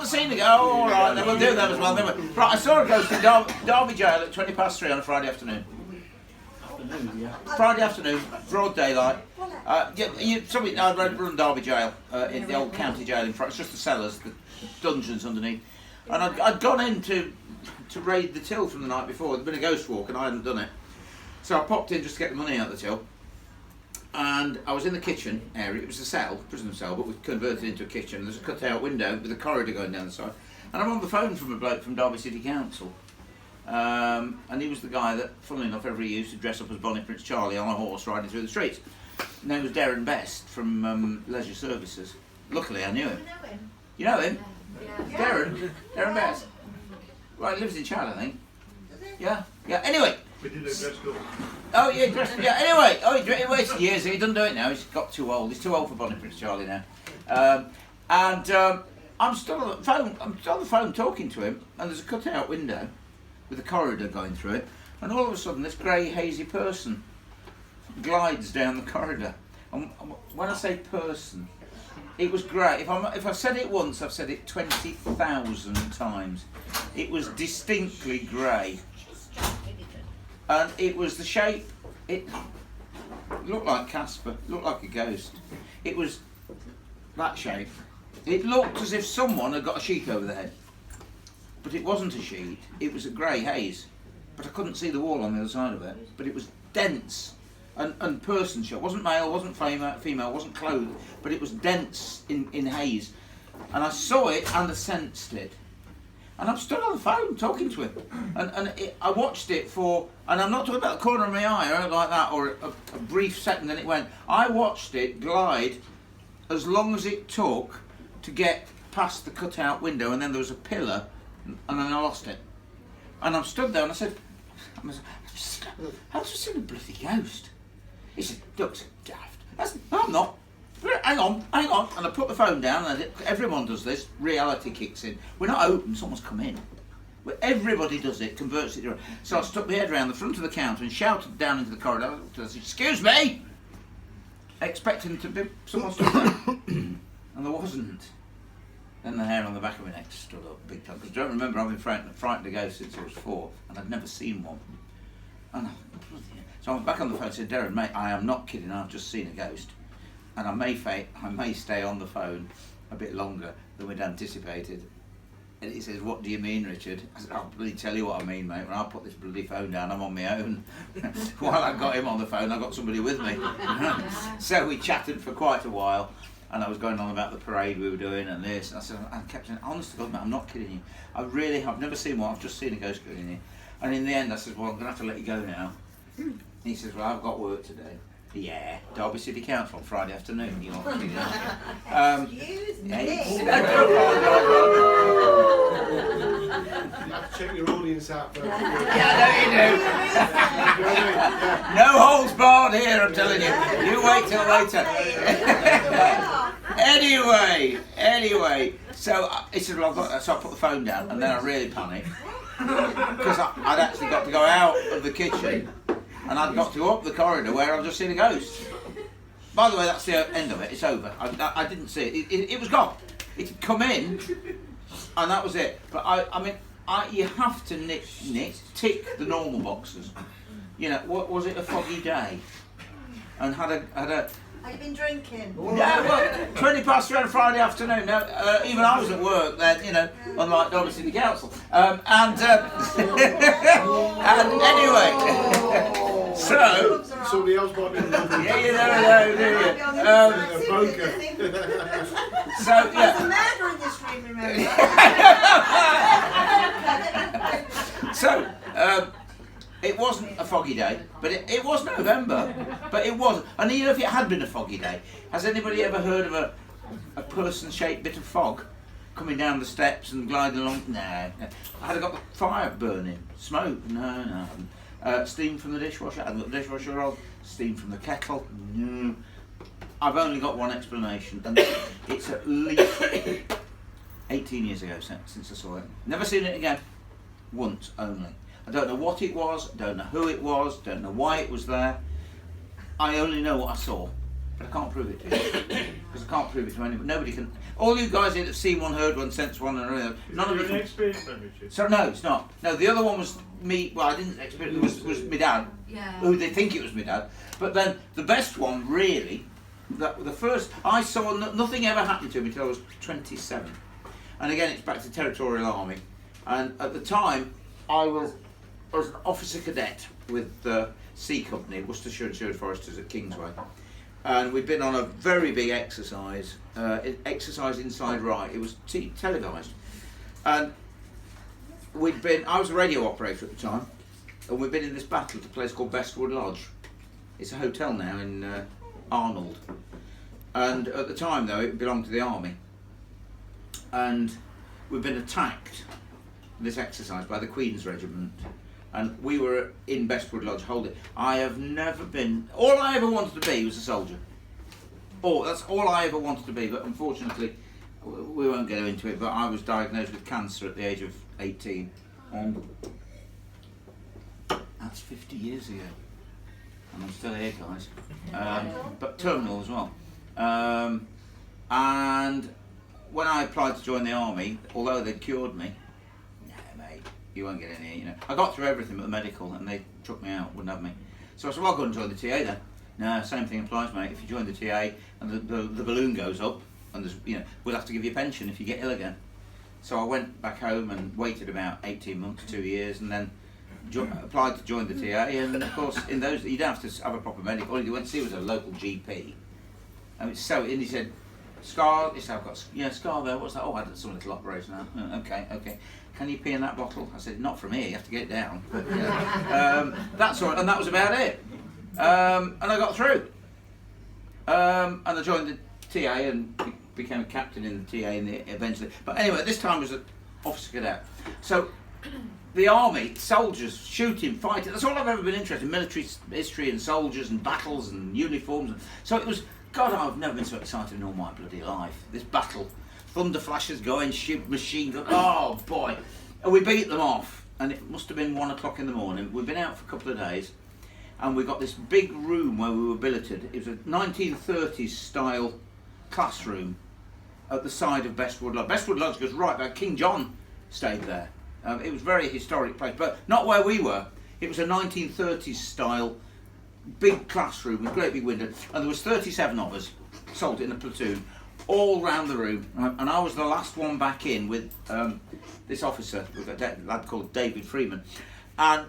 haven't seen it. Oh, all right, then we'll do that as well. Then right, I saw a ghost in Derby Jail at 3:20 on a Friday afternoon. Friday afternoon, broad daylight. Something I run Derby Jail in the old county jail in front. It's just the cellars, the dungeons underneath. And I'd gone in to raid the till from the night before. There'd been a ghost walk and I hadn't done it. So I popped in just to get the money out of the till. And I was in the kitchen area. It was a cell, prison cell, but we converted it into a kitchen. There's a cut-out window with a corridor going down the side. And I'm on the phone from a bloke from Derby City Council. And he was the guy that, funnily enough, every year used to dress up as Bonnie Prince Charlie on a horse riding through the streets. His name was Darren Best from Leisure Services. Luckily, I knew him. You know him? Yeah. Darren Best. Right, he lives in Chad, I think. Yeah. Anyway. We did a dress code. Oh yeah, anyway, he wasted years. He doesn't do it now. He's got too old. He's too old for Bonnie Prince Charlie now. I'm still on the phone. I'm still on the phone talking to him, and there's a cut-out window with a corridor going through it, and all of a sudden, this grey, hazy person glides down the corridor. And when I say person, it was grey. If I've said it once, I've said it 20,000 times. It was distinctly grey. And it was the shape, it looked like Casper, looked like a ghost. It was that shape. It looked as if someone had got a sheet over their head. But it wasn't a sheet, it was a grey haze. But I couldn't see the wall on the other side of it. But it was dense and person shaped. It wasn't male, wasn't female, wasn't clothed, but it was dense in haze. And I saw it and I sensed it. And I'm stood on the phone talking to him, and I watched it for, and I'm not talking about the corner of my eye or like that, or a brief second, then it went. I watched it glide as long as it took to get past the cut-out window, and then there was a pillar, and then I lost it. And I'm stood there, and I said, I've just seen a bloody ghost. He said, looks daft. I'm not. Hang on, and I put the phone down, and everyone does this, reality kicks in. We're not open, someone's come in. Everybody does it, converts it. So I stuck my head around the front of the counter and shouted down into the corridor, I said, excuse me! Expecting to be someone stood there. And there wasn't. Then the hair on the back of my neck stood up big time. Because I don't remember having frightened a ghost since I was 4, and I'd never seen one. So I went back on the phone and said, Darren, mate, I am not kidding, I've just seen a ghost. And I may stay on the phone a bit longer than we'd anticipated. And he says, what do you mean, Richard? I said, I'll bloody tell you what I mean, mate. When I put this bloody phone down, I'm on my own. While I got him on the phone, I got somebody with me. So we chatted for quite a while, and I was going on about the parade we were doing and this. And I kept saying, honest to God, mate, I'm not kidding you. I've never seen one, I've just seen a ghost going in here. And in the end, I said, well, I'm going to have to let you go now. And he says, well, I've got work to do. Yeah, Derby City Council on Friday afternoon. You know, Excuse me. You have to check your audience out first. Yeah, no, you do. No holds barred here, I'm telling you. You wait till later. Anyway. So he said, well, so I put the phone down, and then I really panicked because I'd actually got to go out of the kitchen. And I'd got to go up the corridor where I'd just seen a ghost. By the way, that's the end of it. It's over. I didn't see it. It was gone. It had come in, and that was it. But I mean, you have to tick the normal boxes. You know, what was it? A foggy day, and had a. Have you been drinking? Yeah, well, 3:20 on a Friday afternoon. Now, even I was at work then, you know, unlike Derby City Council. And anyway. So, somebody else might be in the yeah, you never know, do you? So, yeah. There's a murder in this room, remember? So, it wasn't a foggy day, but it was November, but it wasn't. And even if it had been a foggy day, has anybody ever heard of a person-shaped bit of fog coming down the steps and gliding along? No. I had got the fire burning, smoke, no, I haven't. Steam from the dishwasher, I hadn't got the dishwasher on. Steam from the kettle, no. I've only got one explanation, and it's at least 18 years ago since I saw it. Never seen it again, once only. I don't know what it was, don't know who it was, don't know why it was there. I only know what I saw. but I can't prove it to you. Because I can't prove it to anybody. Nobody can. All you guys here that have seen one, heard one, sensed one, and none of you an experience membership? So no, it's not. No, the other one was me. Well, I didn't experience. It was my dad. Yeah. Who they think it was my dad. But then the best one, really, the first I saw nothing ever happened to me until I was 27. And again, it's back to Territorial Army. And at the time, I was an officer cadet with the C Company, Worcestershire and Sherwood Foresters at Kingsway. And we'd been on a very big exercise, exercise inside right. It was televised. And I was a radio operator at the time, and we'd been in this battle at a place called Bestwood Lodge. It's a hotel now in Arnold. And at the time, though, it belonged to the army. And we'd been attacked, this exercise, by the Queen's Regiment. And we were in Bestwood Lodge holding. I have never been. All I ever wanted to be was a soldier. That's all I ever wanted to be. But unfortunately, we won't go into it. But I was diagnosed with cancer at the age of 18. That's 50 years ago, and I'm still here, guys. But terminal as well. And when I applied to join the army, although they'd cured me, you won't get in here, you know. I got through everything but the medical, and they took me out, wouldn't have me. So I said, well, I'll go and join the TA then. No, same thing applies, mate. If you join the TA and the balloon goes up, and there's, we'll have to give you a pension if you get ill again. So I went back home and waited about 18 months, 2 years, and then applied to join the TA. And of course, in those, you don't have to have a proper medical. All you went to see was a local GP. And he said, scar. He said, I've got scar there. What's that? Oh, I had some little operation. Okay. Can you pee in that bottle? I said, not from here. You have to get it down. But, that's all right. And that was about it. And I got through. And I joined the TA and became a captain in the TA eventually. But anyway, this time I was an officer cadet. So the army, soldiers, shooting, fighting. That's all I've ever been interested in. Military history and soldiers and battles and uniforms. So it was. God, I've never been so excited in all my bloody life. This battle, thunder flashes going, machine gun, oh boy. And we beat them off, and it must have been 1 o'clock in the morning. We'd been out for a couple of days, and we got this big room where we were billeted. It was a 1930s style classroom at the side of Bestwood Lodge. Bestwood Lodge goes right back. King John stayed there. It was a very historic place, but not where we were. It was a 1930s style big classroom with great big window, and there was 37 of us, sold in a platoon, all round the room, and I was the last one back in with this officer, with a lad called David Freeman, and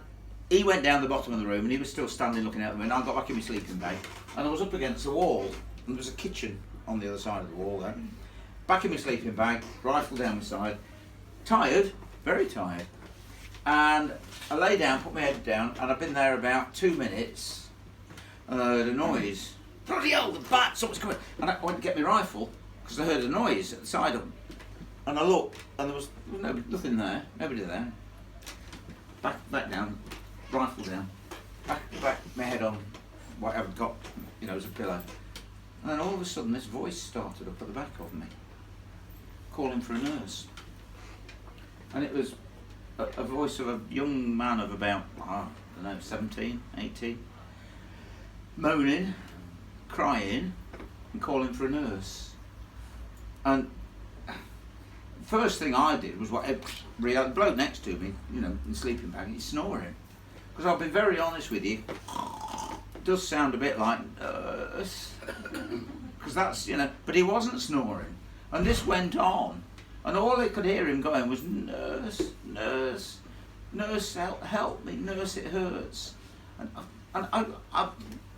he went down the bottom of the room, and he was still standing looking out the window. I got back in my sleeping bag, and I was up against the wall, and there was a kitchen on the other side of the wall there. Back in my sleeping bag, rifle down my side, tired, very tired, and I lay down, put my head down, and I've been there about 2 minutes. And I heard a noise. Bloody hell, the bat, someone's coming. And I went to get my rifle because I heard a noise at the side of them. And I looked, and there was nothing there, nobody there. Back down, rifle down, back my head on what I've got, as a pillow. And then all of a sudden this voice started up at the back of me, calling for a nurse. And it was a voice of a young man of about, 17, 18. Moaning, crying, and calling for a nurse. And first thing I did was the bloke next to me, in the sleeping bag, he's snoring. Because I'll be very honest with you, it does sound a bit like nurse. Because that's, but he wasn't snoring. And this went on. And all I could hear him going was, nurse, nurse, nurse, help me, nurse, it hurts. And I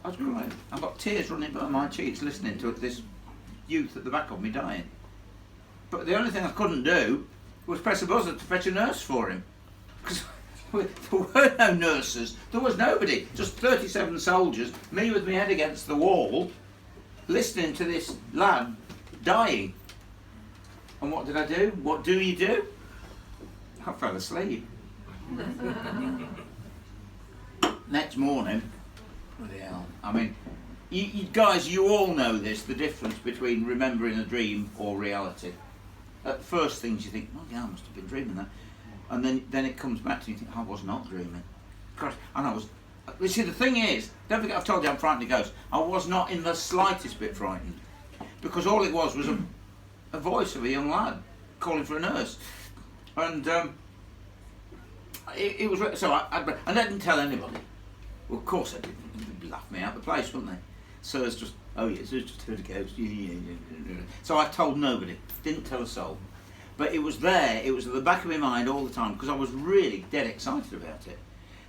was crying. I've got tears running down my cheeks listening to this youth at the back of me dying. But the only thing I couldn't do was press a buzzer to fetch a nurse for him. Because there were no nurses. There was nobody. Just 37 soldiers, me with my head against the wall, listening to this lad dying. And what did I do? What do you do? I fell asleep. Next morning, bloody hell. I mean, you guys, you all know this, the difference between remembering a dream or reality. At first things you think, oh yeah, I must have been dreaming that. And then it comes back to you and you think, I was not dreaming. And I was You see, the thing is, don't forget I've told you I'm frightened of ghosts. I was not in the slightest bit frightened, because all it was a voice of a young lad calling for a nurse, and it was so I didn't tell anybody. Well, of course I didn't. They'd laugh me out of the place, wouldn't they? So it's just, oh yes, it's just heard a ghost. Yeah. So I told nobody, didn't tell a soul. But it was there, it was at the back of my mind all the time, because I was really dead excited about it.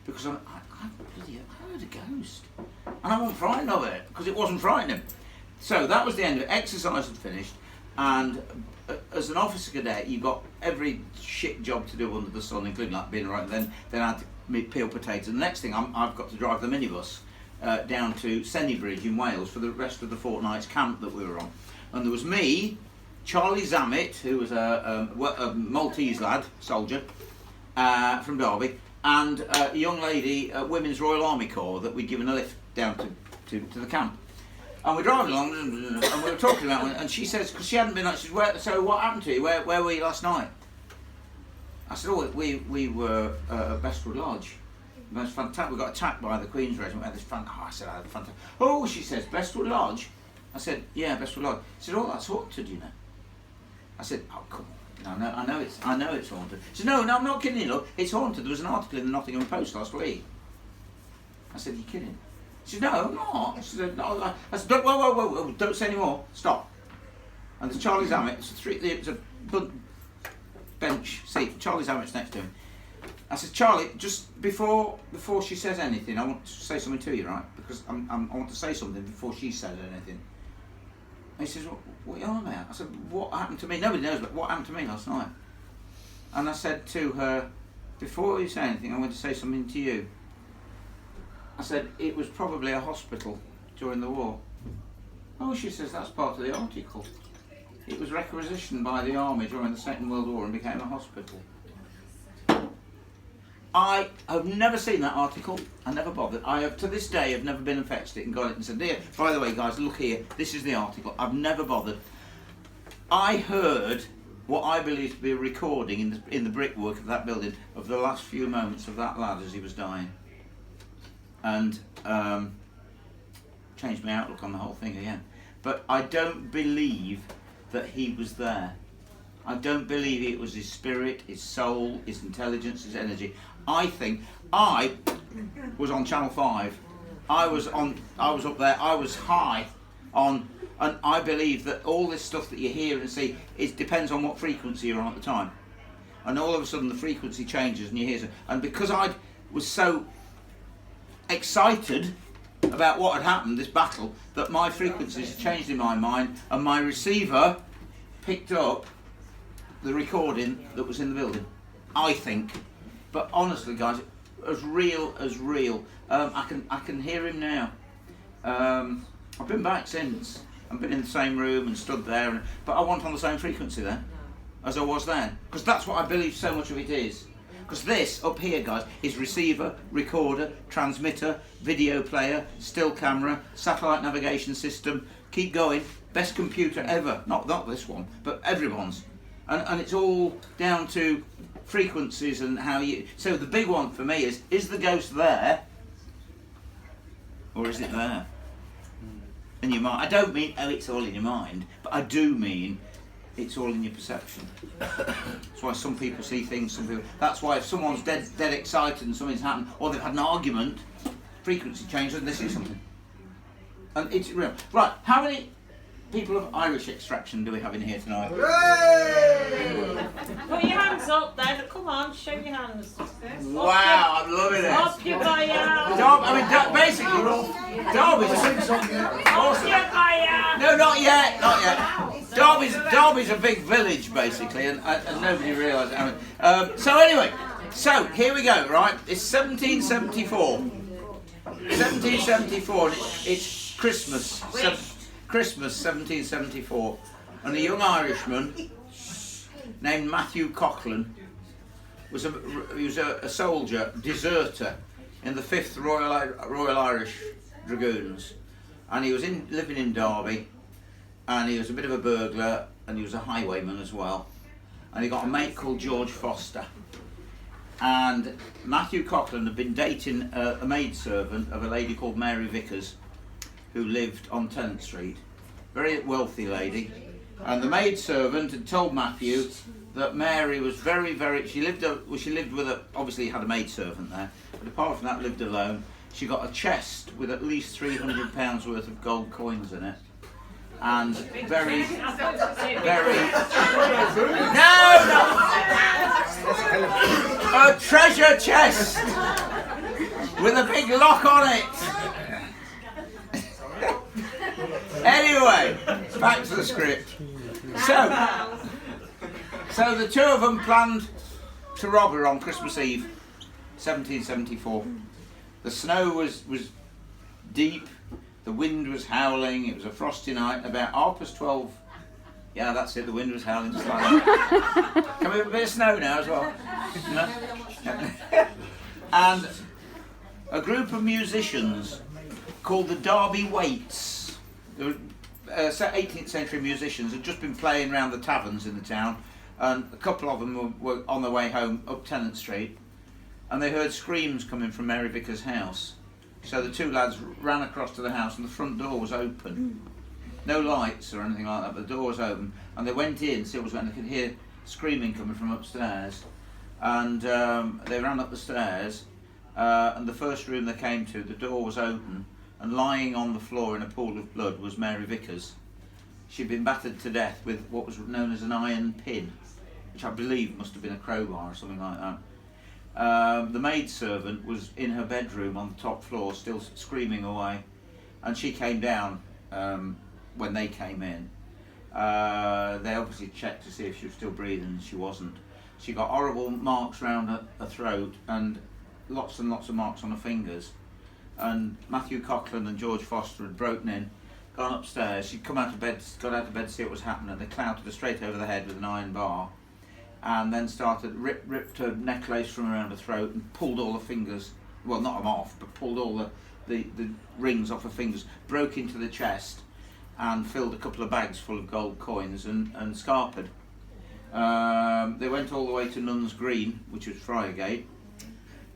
Because I heard a ghost. And I wasn't frightened of it, because it wasn't frightening. So that was the end of it. Exercise had finished, and as an officer cadet, you got every shit job to do under the sun, including like being right. Then I had to peel potatoes. And the next thing, I've got to drive the minibus down to Sennybridge in Wales for the rest of the fortnight's camp that we were on. And there was me, Charlie Zammit, who was a Maltese lad, soldier, from Derby, and a young lady at Women's Royal Army Corps that we'd given a lift down to the camp. And we're driving along, and we were talking about it, and she says, because she hadn't been, she says, so what happened to you? Where were you last night? I said, oh, we were at Bestwood Lodge. It was fantastic. We got attacked by the Queen's Regiment. We had this I said, I had fantastic. Oh, she says, Bestwood Lodge? I said, yeah, Bestwood Lodge. She said, oh, that's haunted, you know. I said, oh, come on. No, I know it's haunted. She said, no, I'm not kidding you, look. It's haunted. There was an article in the Nottingham Post last week. I said, you're kidding? She said, no, I'm not. She said, no. I said, whoa, don't say any more. Stop. And there's Charlie Zammit. It's a bench seat. Charlie Zammit's next to him. I said, Charlie, just before she says anything, I want to say something to you, right? Because I want to say something before she said anything. And he says, what are you on about? I said, what happened to me? Nobody knows, but what happened to me last night? And I said to her, before you say anything, I want to say something to you. I said, it was probably a hospital during the war. Oh, she says, that's part of the article. It was requisitioned by the army during the Second World War and became a hospital. I have never seen that article. I never bothered. I have, to this day, have never been and fetched it and got it and said, "Here, by the way, guys, look here. This is the article." I've never bothered. I heard what I believe to be a recording in the brickwork of that building of the last few moments of that lad as he was dying, and changed my outlook on the whole thing again. But I don't believe that he was there. I don't believe it was his spirit, his soul, his intelligence, his energy. I think I was on Channel 5. I was up there. I was high on, and I believe that all this stuff that you hear and see, it depends on what frequency you're on at the time. And all of a sudden the frequency changes and you hear it. And because I was so excited about what had happened, this battle, that my frequencies changed in my mind, and my receiver picked up the recording that was in the building, I think. But honestly, guys, as real as real. I can hear him now. I've been back since. I've been in the same room and stood there, but I wasn't on the same frequency then as I was then, because that's what I believe so much of it is. Because this up here, guys, is receiver, recorder, transmitter, video player, still camera, satellite navigation system. Keep going. Best computer ever. Not this one, but everyone's. And it's all down to frequencies and how you... So the big one for me is the ghost there? Or is it there? In your mind. I don't mean, oh, it's all in your mind, but I do mean it's all in your perception. That's why some people see things, some people... That's why if someone's dead excited and something's happened, or they've had an argument, frequency changes and they see something. And it's real. Right, how many people of Irish extraction do we have in here tonight? Put your hands up then. Come on, show your hands. Wow, I'm loving it. Up your fire. Basically, we're all... Derby's... Up your fire. No, not yet, not yet. Derby's a big village, basically, and nobody realises it. So anyway, so here we go, right? It's 1774. 1774, and it's Christmas. Christmas 1774, and a young Irishman named Matthew Coughlin was a soldier, deserter in the 5th Royal Irish Dragoons, and he was living in Derby, and he was a bit of a burglar, and he was a highwayman as well, and he got a mate called George Foster. and Matthew Coughlin had been dating a maidservant of a lady called Mary Vickers, who lived on Tennant Street, very wealthy lady, and the maidservant had told Matthew that Mary was she lived with obviously had a maidservant there, but apart from that lived alone. She got a chest with at least £300 worth of gold coins in it, and very a treasure chest with a big lock on it. Anyway, back to the script. So the two of them planned to rob her on Christmas Eve, 1774. The snow was deep, the wind was howling, it was a frosty night, about 12:30. Yeah, that's it, the wind was howling just like that. Can we have a bit of snow now as well? No? And a group of musicians called the Derby Waits, they were 18th century musicians, had just been playing around the taverns in the town, and a couple of them were on their way home up Tennant Street, and they heard screams coming from Mary Vickers' house. So the two lads ran across to the house, and the front door was open. No lights or anything like that, but the door was open, and they went in to see what was going on. They could hear screaming coming from upstairs, and they ran up the stairs, and the first room they came to, the door was open, and lying on the floor in a pool of blood was Mary Vickers. She'd been battered to death with what was known as an iron pin, which I believe must have been a crowbar or something like that. The maidservant was in her bedroom on the top floor, still screaming away, and she came down when they came in. They obviously checked to see if she was still breathing, and she wasn't. She got horrible marks round her throat and lots and lots of marks on her fingers. And Matthew Coughlin and George Foster had broken in, gone upstairs. She'd got out of bed to see what was happening. They clouted her straight over the head with an iron bar, and then ripped her necklace from around her throat and pulled all the fingers, well, not them off, but pulled all the rings off her fingers, broke into the chest and filled a couple of bags full of gold coins and scarpered. They went all the way to Nuns Green, which was Friargate,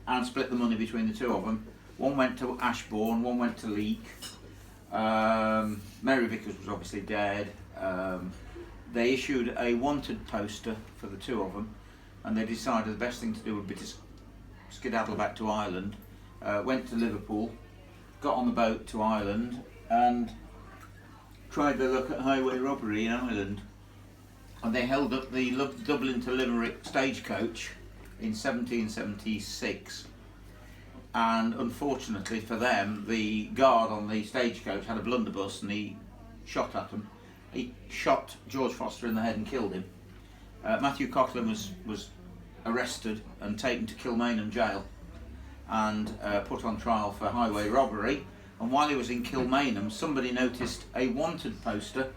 and split the money between the two of them. One went to Ashbourne, one went to Leek. Mary Vickers was obviously dead. They issued a wanted poster for the two of them, and they decided the best thing to do would be to skedaddle back to Ireland. Went to Liverpool, got on the boat to Ireland, and tried their luck at highway robbery in Ireland. And they held up the Dublin to Limerick stagecoach in 1776. And unfortunately for them, the guard on the stagecoach had a blunderbuss, and he shot at them. He shot George Foster in the head and killed him. Matthew Coughlin was arrested and taken to Kilmainham jail and put on trial for highway robbery. And while he was in Kilmainham, somebody noticed a wanted poster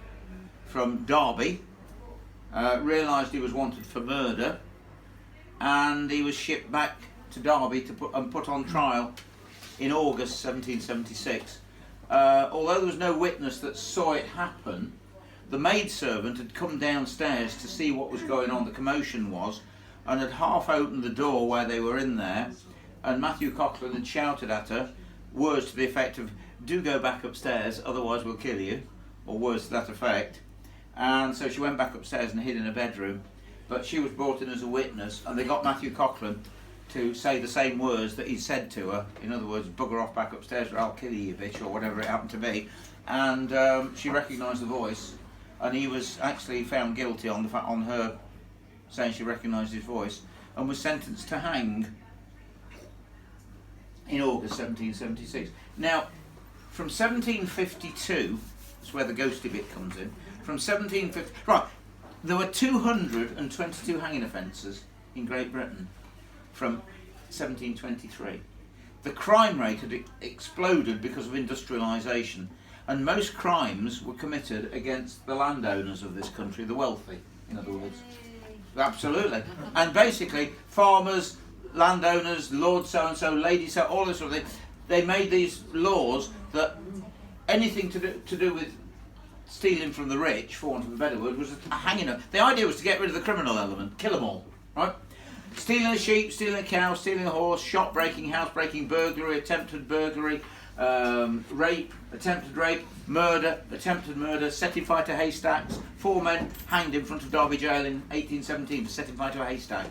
from Derby, realised he was wanted for murder, and he was shipped back to Derby to put on trial in August 1776. Although there was no witness that saw it happen, the maidservant had come downstairs to see what was going on, the commotion was, and had half opened the door where they were in there, and Matthew Coughlin had shouted at her words to the effect of, "Do go back upstairs, otherwise we'll kill you," or words to that effect. And so she went back upstairs and hid in her bedroom, but she was brought in as a witness, and they got Matthew Coughlin to say the same words that he said to her. In other words, bugger off back upstairs or I'll kill you, bitch, or whatever it happened to be. And she recognised the voice, and he was actually found guilty on her saying she recognised his voice, and was sentenced to hang in August 1776. Now, from 1752, that's where the ghosty bit comes in, from 1750, right, there were 222 hanging offences in Great Britain from 1723. The crime rate had exploded because of industrialisation, and most crimes were committed against the landowners of this country, the wealthy, in other words. Absolutely. And basically, farmers, landowners, lord so-and-so, lady so, all this sort of thing, they made these laws that anything to do with stealing from the rich, for want of a better word, was a hanging. The idea was to get rid of the criminal element, kill them all, right? stealing a sheep, stealing a cow, stealing a horse, shop breaking, house breaking, burglary, attempted burglary, rape, attempted rape, murder, attempted murder, setting fire to haystacks. 4 men hanged in front of Derby Jail in 1817 for setting fire to a haystack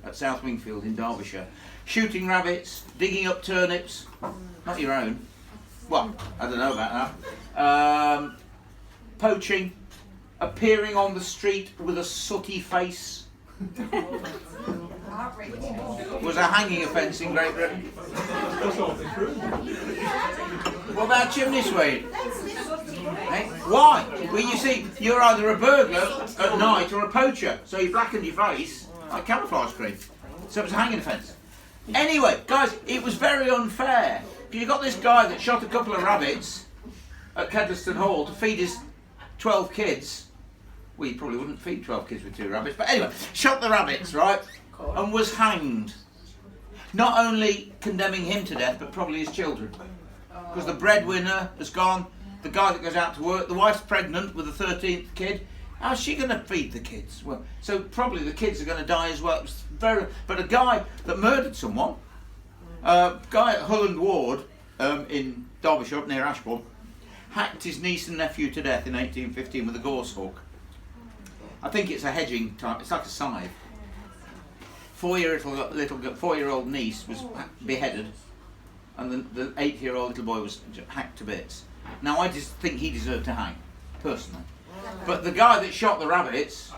at South Wingfield in Derbyshire. Shooting rabbits, digging up turnips, not your own. Well, I don't know about that. Poaching, appearing on the street with a sooty face. Was a hanging offence in Great Britain. What about chimney sweep? Hey, why? Well, you see, you're either a burglar at night or a poacher, so you blackened your face like camouflage cream. So it was a hanging offence. Anyway, guys, it was very unfair. You got this guy that shot a couple of rabbits at Kedleston Hall to feed his 12 kids. Well, you probably wouldn't feed 12 kids with 2 rabbits, but anyway, shot the rabbits, right, and was hanged. Not only condemning him to death, but probably his children. Because the breadwinner has gone, the guy that goes out to work, the wife's pregnant with the 13th kid. How's she going to feed the kids? Well, so probably the kids are going to die as well. But a guy that murdered someone, guy at Hulland Ward in Derbyshire, up near Ashbourne, hacked his niece and nephew to death in 1815 with a gorse hook. I think it's a hedging type, it's like a scythe. 4-year-old niece was beheaded, and the 8-year-old little boy was hacked to bits. Now I just think he deserved to hang, personally. But the guy that shot the rabbits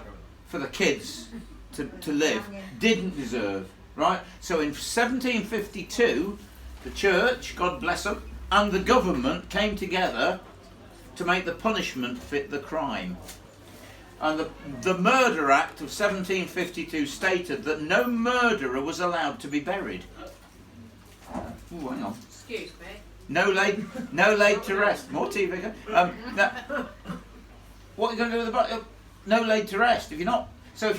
for the kids to live didn't deserve, right? So in 1752, the church, God bless them, and the government came together to make the punishment fit the crime. And the Murder Act of 1752 stated that no murderer was allowed to be buried. Ooh, hang on. Excuse me. No laid to rest. More tea, Vicar. What are you going to do with the body? No laid to rest. If you're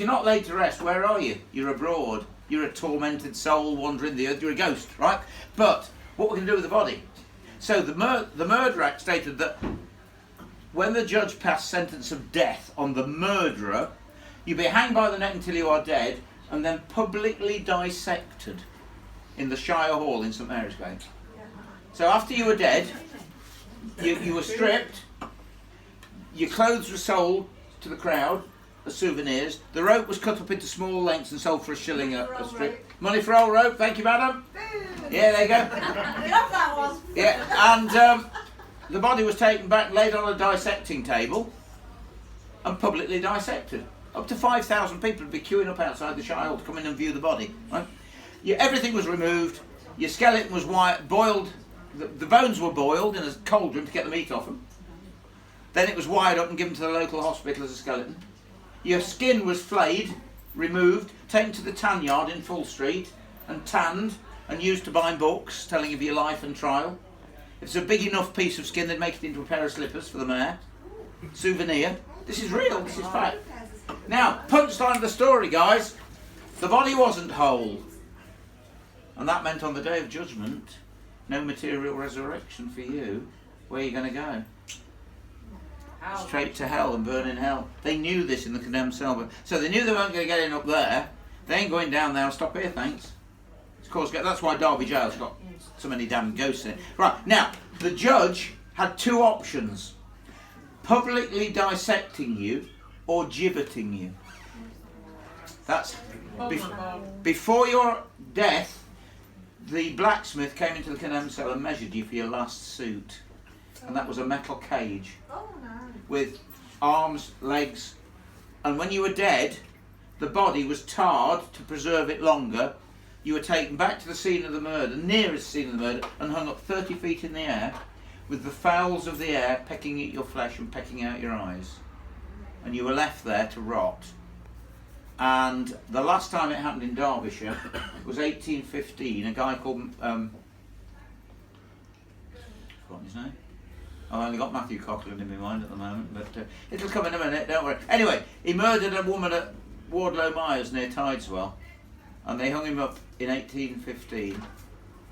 not laid to rest, where are you? You're abroad. You're a tormented soul wandering the earth. You're a ghost, right? But what we're going to do with the body? So the Murder Act stated that when the judge passed sentence of death on the murderer, you be hanged by the neck until you are dead, and then publicly dissected in the Shire Hall in St Mary's Gate. So after you were dead, you were stripped, your clothes were sold to the crowd as souvenirs, the rope was cut up into small lengths and sold for £1 a strip. Money for old rope, thank you, madam. Yeah, there you go. Love that one. Yeah, and the body was taken back, laid on a dissecting table, and publicly dissected. Up to 5,000 people would be queuing up outside the Shire Hall to come in and view the body. Right? Everything was removed. Your skeleton was boiled. The bones were boiled in a cauldron to get the meat off them. Then it was wired up and given to the local hospital as a skeleton. Your skin was flayed, removed, taken to the tan yard in Full Street, and tanned and used to bind books telling of your life and trial. If it's a big enough piece of skin, they'd make it into a pair of slippers for the mayor. Souvenir. This is real, this is fact. Now, punchline of the story, guys. The body wasn't whole. And that meant on the day of judgment, no material resurrection for you. Where are you going to go? Straight to hell and burn in hell. They knew this in the condemned cell. So they knew they weren't going to get in up there. They ain't going down there. I'll stop here, thanks. Of course, that's why Derby Jail's got so many damn ghosts in it. Right, now, the judge had 2 options. Publicly dissecting you or gibbeting you. That's before your death, the blacksmith came into the condemned cell and measured you for your last suit. And that was a metal cage with arms, legs, and when you were dead, the body was tarred to preserve it longer. You were taken back to the scene of the murder, nearest scene of the murder, and hung up 30 feet in the air with the fowls of the air pecking at your flesh and pecking out your eyes. And you were left there to rot. And the last time it happened in Derbyshire was 1815. A guy called, forgotten his name? I've only got Matthew Coughlin in my mind at the moment, but it'll come in a minute, don't worry. Anyway, he murdered a woman at Wardlow Myers near Tideswell, and they hung him up in 1815.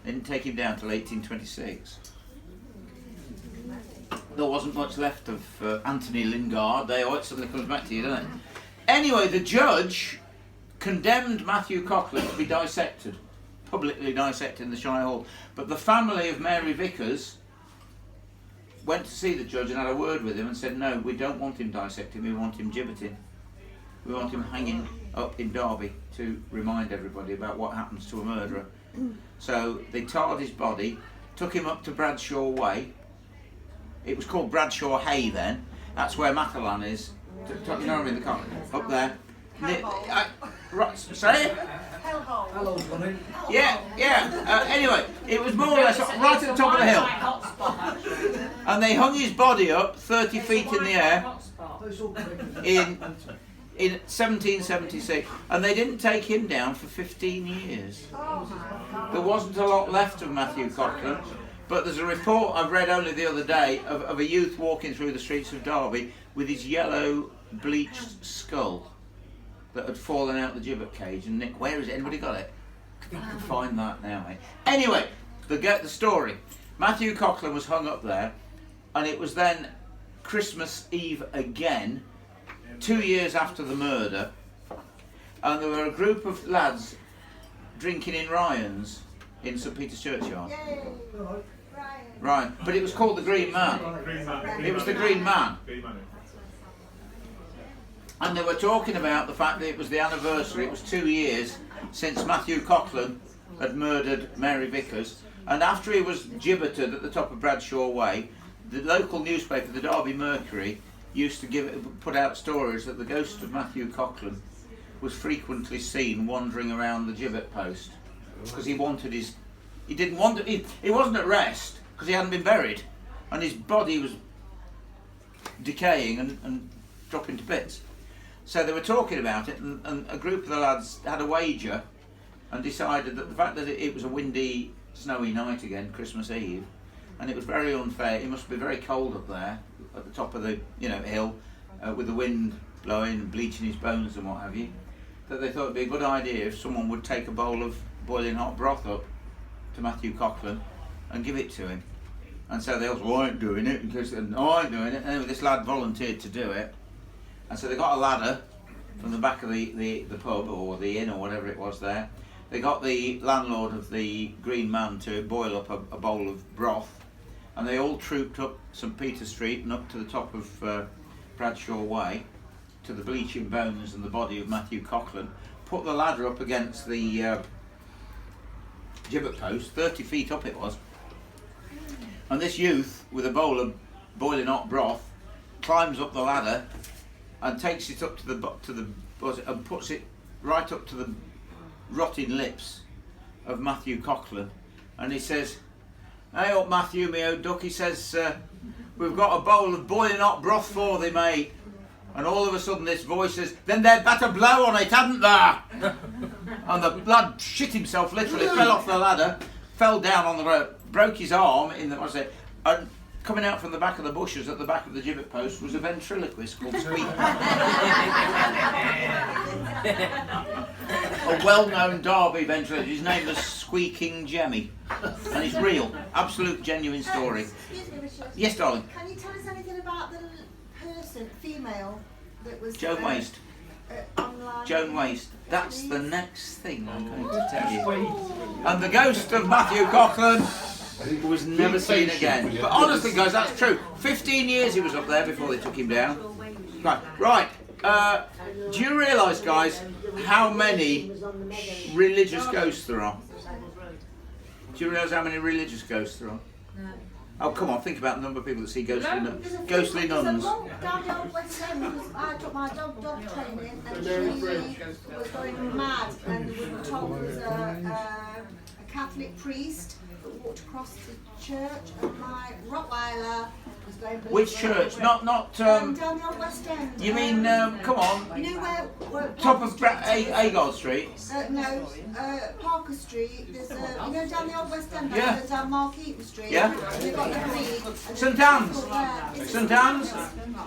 They didn't take him down till 1826. There wasn't much left of Anthony Lingard. It suddenly comes back to you, doesn't it? Anyway, the judge condemned Matthew Coughlin to be dissected, publicly dissected in the Shire Hall. But the family of Mary Vickers went to see the judge and had a word with him and said, no, we don't want him dissected, we want him gibbeted. We want him hanging up in Derby to remind everybody about what happens to a murderer. So they tarred his body, took him up to Bradshaw Way. It was called Bradshaw Hay then. That's where Matalan is. You know what I mean? The car up there. Right, say it? Hello, Bunny. Yeah. Anyway, it was more or less right at the top of the hill. And they hung his body up 30 feet in the air in 1776. And they didn't take him down for 15 years. There wasn't a lot left of Matthew Coughlin. But there's a report I've read only the other day of a youth walking through the streets of Derby with his yellow bleached skull that had fallen out the gibbet cage. And Nick, where is it? Anybody got it? I think I can find that now, mate. Anyway, the story. Matthew Coughlin was hung up there, and it was then Christmas Eve again, 2 years after the murder, and there were a group of lads drinking in Ryan's in St Peter's Churchyard. Yay. Right, but it was called the Green Man. It was the Green Man. And they were talking about the fact that it was the anniversary, it was 2 years since Matthew Coughlin had murdered Mary Vickers. And after he was gibbeted at the top of Bradshaw Way, the local newspaper, the Derby Mercury, used to put out stories that the ghost of Matthew Coughlin was frequently seen wandering around the gibbet post. Because he wanted his... He wasn't at rest, because he hadn't been buried. And his body was decaying and dropping to bits. So they were talking about it, and a group of the lads had a wager and decided that the fact that it was a windy, snowy night again, Christmas Eve, and it was very unfair, it must be very cold up there at the top of the hill, with the wind blowing and bleaching his bones and what have you, that they thought it'd be a good idea if someone would take a bowl of boiling hot broth up to Matthew Coughlin and give it to him. And so they all said, well, I ain't doing it, because no, I ain't doing it. And anyway, this lad volunteered to do it. And so they got a ladder from the back of the pub or the inn or whatever it was there. They got the landlord of the Green Man to boil up a bowl of broth, and they all trooped up St Peter Street and up to the top of Bradshaw Way to the bleaching bones and the body of Matthew Coughlin, put the ladder up against the gibbet post, 30 feet up it was, and this youth with a bowl of boiling hot broth climbs up the ladder and takes it up to the and puts it right up to the rotting lips of Matthew Coughlin, and he says, "Hey up Matthew, me old duck," he says, "we've got a bowl of boiling hot broth for thee, mate." And all of a sudden this voice says, "Then they'd better blow on it, hadn't they?" And the lad shit himself, literally fell off the ladder, fell down on the road, broke his arm in the and coming out from the back of the bushes at the back of the gibbet post was a ventriloquist called Squeak. A well-known Derby ventriloquist. His name was Squeaking Jemmy, and it's real, absolute, genuine story. Excuse me, Richard. Yes, darling. Can you tell us anything about the person, female, that was Joan Waste. online? Joan Waste. That's the next thing I'm going to tell you. And the ghost of Matthew Coughlin was never seen again. But honestly, guys, that's true. 15 years he was up there before they took him down. Right. Do you realise, guys, how many religious ghosts there are? Do you realise how many religious ghosts there are? No. Oh, come on, think about the number of people that see ghostly nuns. There's a monk down the old West End, because I took my dog training, and she was going mad, and we were told there was a Catholic priest that walked across the church, and my Rottweiler was going berserk. Which church? Not down the old West End. You mean, come on, You know where top of Agard Street? No, Parker Street. There's you know down the old West End. Yeah. Down Mark Eaton Street. Yeah. They've got the breed. St Anne's? St Anne's?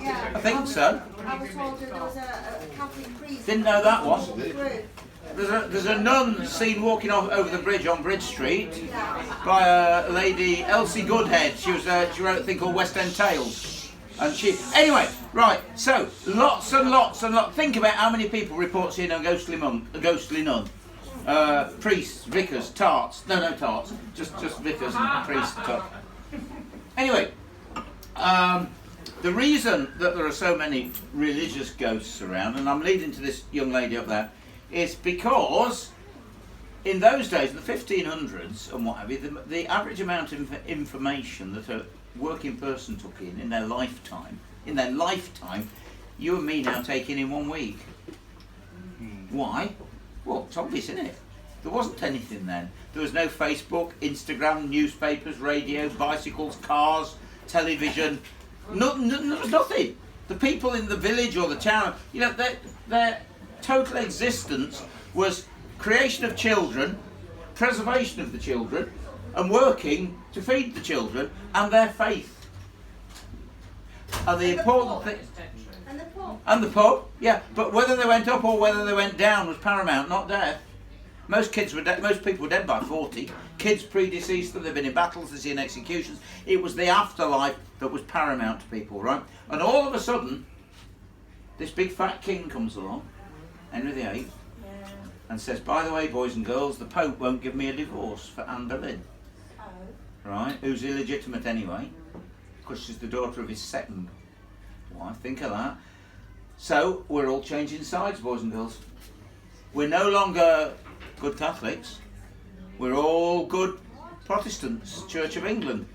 Yeah. I think so. I was told that there was a Catholic priest. Didn't know that one. Through. There's a nun seen walking off over the bridge on Bridge Street Yeah. by a lady, Elsie Goodhead. She wrote a thing called West End Tales. And she, anyway, right, so lots and lots and lots. Think about how many people report seeing a ghostly monk, a ghostly nun. Priests, vicars, tarts. No tarts, just vicars and priests. Anyway, the reason that there are so many religious ghosts around, and I'm leading to this young lady up there, is because in those days, in the 1500s and what have you, the average amount of information that a working person took in their lifetime, you and me now take in 1 week. Why? Well, it's obvious, isn't it? There wasn't anything then. There was no Facebook, Instagram, newspapers, radio, bicycles, cars, television. There was nothing. The people in the village or the town, their total existence was creation of children, preservation of the children, and working to feed the children, and their faith. And the important thing. And the pub, yeah. But whether they went up or whether they went down was paramount, not death. Most people were dead by 40. Kids predeceased them, they've been in battles, they've seen executions. It was the afterlife that was paramount to people, right? And all of a sudden, this big fat king comes along, Henry VIII, and says, by the way, boys and girls, the Pope won't give me a divorce for Anne Boleyn. Right? Who's illegitimate anyway, because she's the daughter of his second wife. Think of that. So, we're all changing sides, boys and girls. We're no longer good Catholics. We're all good Protestants, Church of England.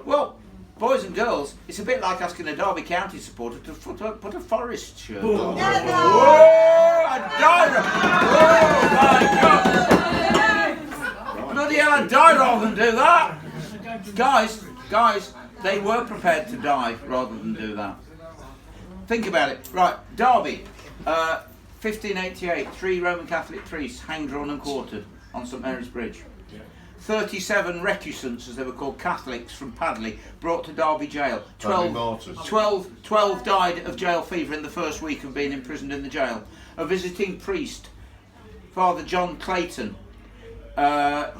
Well, boys and girls, it's a bit like asking a Derby County supporter to put a Forest shirt on. Whoa! I'd die! Oh my God! Bloody hell, I'd die rather than do that. Guys, they were prepared to die rather than do that. Think about it. Right, Derby, 1588, 3 Roman Catholic priests hanged, drawn and quartered on St Mary's Bridge. 37 recusants, as they were called, Catholics from Padley, brought to Derby jail. 12 died of jail fever in the first week of being imprisoned in the jail. A visiting priest, Father John Clayton,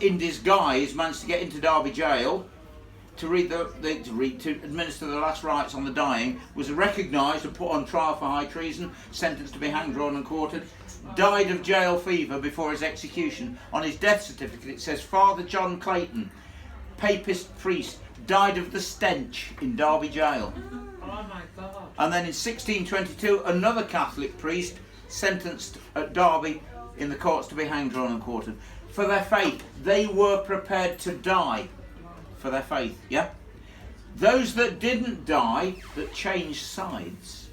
in disguise, managed to get into Derby jail to administer the last rites on the dying, was recognised and put on trial for high treason, sentenced to be hanged, drawn and quartered, died of jail fever before his execution. On his death certificate it says, Father John Clayton, Papist priest, died of the stench in Derby jail. Oh my God. And then in 1622, another Catholic priest sentenced at Derby in the courts to be hanged, drawn and quartered. For their faith, they were prepared to die for their faith, yeah? Those that didn't die, that changed sides,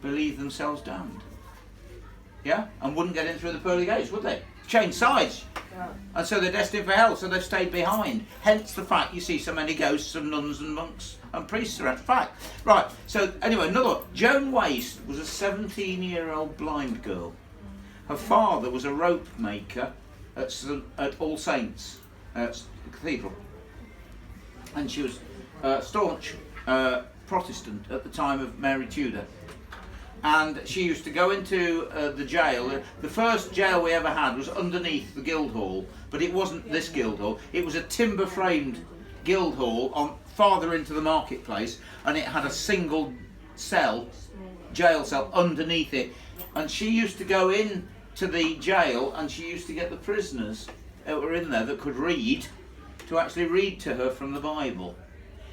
believed themselves damned. Yeah? And wouldn't get in through the pearly gates, would they? Changed sides. And so they're destined for hell, so they've stayed behind. Hence the fact you see so many ghosts of nuns and monks and priests around. Fact. Right, so anyway, another one. Joan Waste was a 17-year-old blind girl. Her father was a rope maker at All Saints Cathedral. And she was staunch Protestant at the time of Mary Tudor. And she used to go into the jail. The first jail we ever had was underneath the Guildhall, but it wasn't this Guildhall. It was a timber-framed Guildhall farther into the marketplace, and it had a single jail cell underneath it. And she used to go in to the jail, and she used to get the prisoners that were in there that could read to actually read to her from the Bible.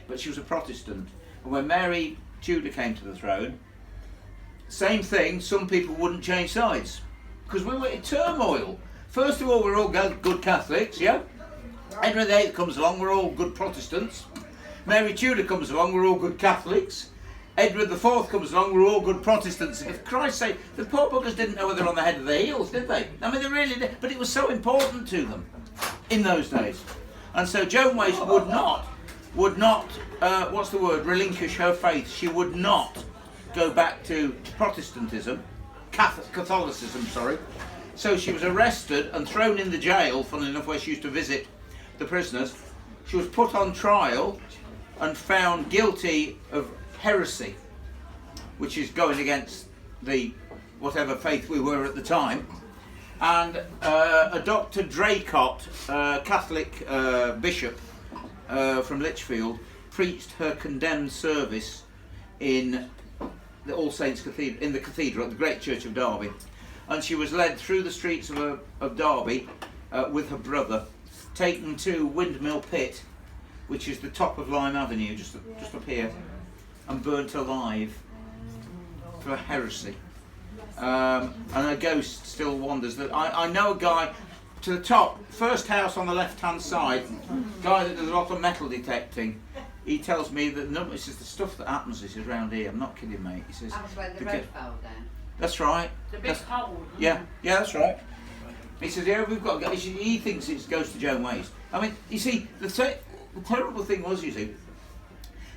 But she was a Protestant. And when Mary Tudor came to the throne, same thing, some people wouldn't change sides. Because we were in turmoil. First of all, we're all good Catholics, yeah? Henry VIII comes along, we're all good Protestants. Mary Tudor comes along, we're all good Catholics. Edward IV comes along, we're all good Protestants. For Christ's sake, the poor buggers didn't know whether they're on the head of their heels, did they? I mean, they really did. But it was so important to them in those days. And so Joan Waste would not, relinquish her faith. She would not go back to Protestantism, Catholicism, sorry. So she was arrested and thrown in the jail, funnily enough, where she used to visit the prisoners. She was put on trial and found guilty of heresy, which is going against the whatever faith we were at the time. And a Dr. Draycott, Catholic bishop from Lichfield, preached her condemned service in the All Saints Cathedral, in the cathedral at the Great Church of Derby, and she was led through the streets of Derby with her brother, taken to Windmill Pit, which is the top of Lime Avenue, just up here, and burnt alive for heresy. And a ghost still wanders. I know a guy to the top, first house on the left-hand side, guy that does a lot of metal detecting. He tells me that he says the stuff that happens is around here. I'm not kidding, mate. He says That was when the road fell down. that's right. The big hole. Yeah, that's right. He says, yeah, we've got. He thinks it goes to Joan Ways. I mean, you see, the terrible thing was, you see,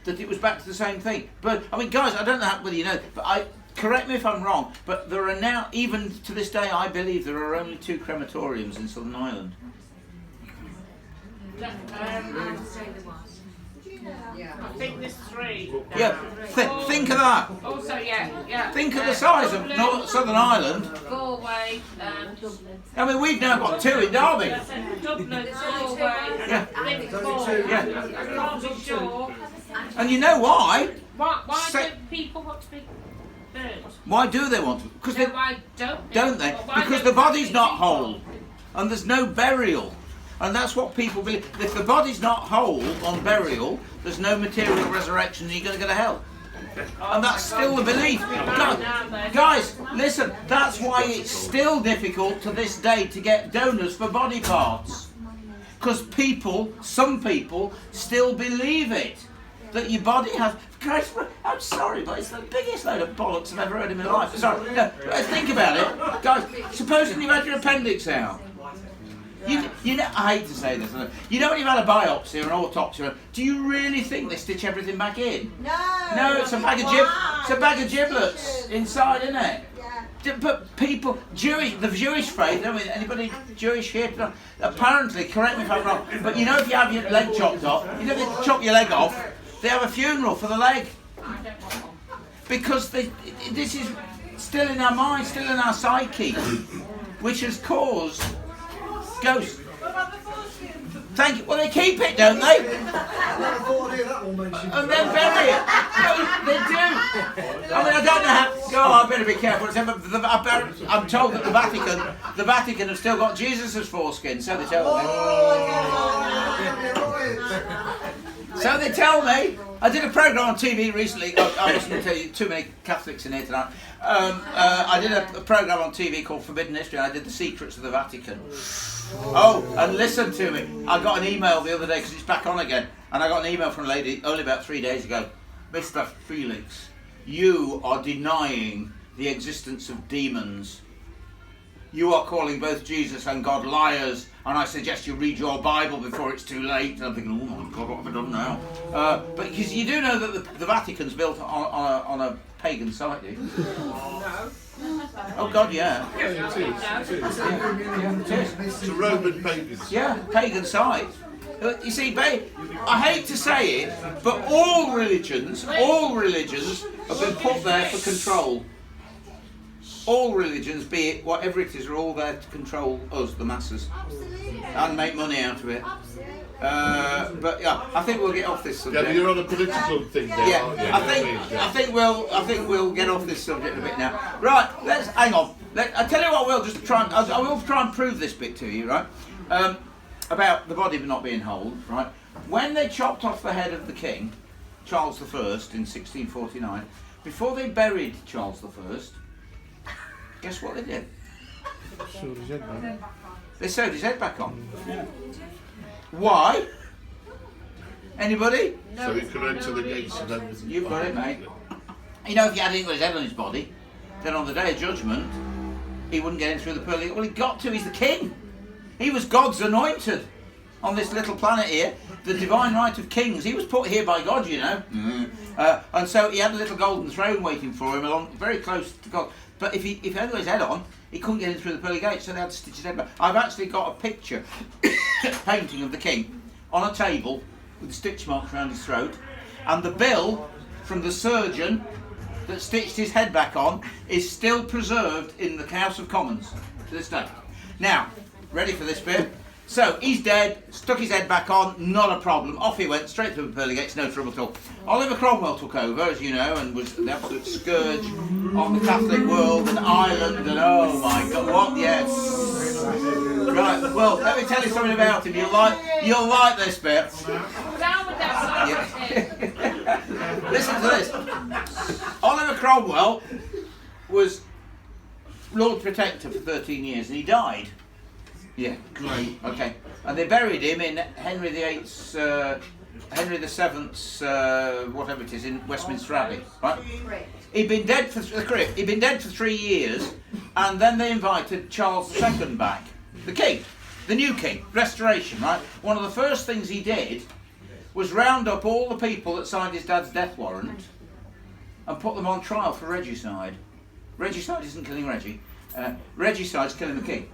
that it was back to the same thing. But I mean, guys, I don't know whether you know, but correct me if I'm wrong, but there are now, even to this day, I believe there are only 2 crematoriums in Southern Ireland. Yeah. I think there's 3. Yeah, think of that. Also, yeah. Think of the size of Southern Ireland. Galway, I mean, we've now got 2 in Derby. Dublin, Galway, Yeah. Liverpool. Yeah. I'm not sure. And you know why? Why do people want to be burnt? Why do they want to? Because No, why don't they? don't they? Well, why Because don't the body's they not people? whole, and there's no burial, and that's what people believe. If the body's not whole on burial, there's no material resurrection, and you're going to go to hell. And that's still the belief. Guys, listen, that's why it's still difficult to this day to get donors for body parts, because some people, still believe it. That your body has. Christ, I'm sorry, but it's the biggest load of bollocks I've ever heard in my life. Sorry, no, think about it, guys. Supposing you've had your appendix out, you know. I hate to say this. You know when you've had a biopsy or an autopsy, do you really think they stitch everything back in? No, it's a bag of giblets inside, isn't it? Yeah. But people, the Jewish faith, I mean, anybody Jewish here? Apparently, correct me if I'm wrong, but you know if you have your leg chopped off, you know they chop your leg off. They have a funeral for the leg because this is still in our mind, still in our psyche, which has caused ghosts. Thank you. Well, they keep it, don't they? And then bury it. They do. I mean, I don't know how. Oh, I better be careful. I'm told that the Vatican have still got Jesus' foreskin, so they tell me. So they tell me. I did a programme on TV recently. I mustn't tell you too many Catholics in here tonight. I did a programme on TV called Forbidden History, and I did the secrets of the Vatican. Oh, and listen to me. I got an email the other day, because it's back on again, and I got an email from a lady only about 3 days ago. Mr. Felix, you are denying the existence of demons. You are calling both Jesus and God liars, and I suggest you read your Bible before it's too late. And I'm thinking, oh my God, what have I done now? But because you do know that the Vatican's built on a pagan site, do you? No. Oh God, yeah. Yeah, it is. It is. It's a Roman pagan. Yeah, pagan site. You see, I hate to say it, but all religions have been put there for control. All religions, be it whatever it is, are all there to control us, the masses, Absolutely. and make money out of it. Absolutely. But yeah, I think we'll get off this subject. Yeah, you're on a political thing now, Yeah, aren't you? I think we'll get off this subject a bit now. Right, let's hang on. I tell you what, I will try and prove this bit to you, right? About the body not being whole, right? When they chopped off the head of the king, Charles I, in 1649, before they buried Charles I, guess what they did? They sewed his head back on. Yeah. Why? Anybody? So he could enter the gates and everything. You've got it, mate. You know, if he had his head on his body, then on the day of judgment, he wouldn't get in through the pearly. Well, he got to. He's the king. He was God's anointed on this little planet here, the divine right of kings. He was put here by God, you know. And so he had a little golden throne waiting for him, along very close to God. But if he had his head on, he couldn't get in through the pearly gates, so they had to stitch his head back. I've actually got a picture, painting of the king, on a table with stitch marks around his throat, and the bill from the surgeon that stitched his head back on is still preserved in the House of Commons to this day. Now, ready for this bit? So he's dead, stuck his head back on, not a problem. Off he went, straight through the pearly gates, no trouble at all. Oliver Cromwell took over, as you know, and was the absolute scourge on the Catholic world and Ireland, and oh my God, what? Yes. Right. Well, let me tell you something about him. You'll like this bit. Down with that sausage. Listen to this. Oliver Cromwell was Lord Protector for 13 years, and he died. Yeah, great. Okay, and they buried him in Henry VIII's, Henry VII's, whatever it is, in Westminster Abbey. Right? He'd been dead for the crypt. He'd been dead for 3 years, and then they invited Charles II back, the king, the new king, restoration. Right. One of the first things he did was round up all the people that signed his dad's death warrant and put them on trial for regicide. Regicide isn't killing Reggie. Regicide's killing the king.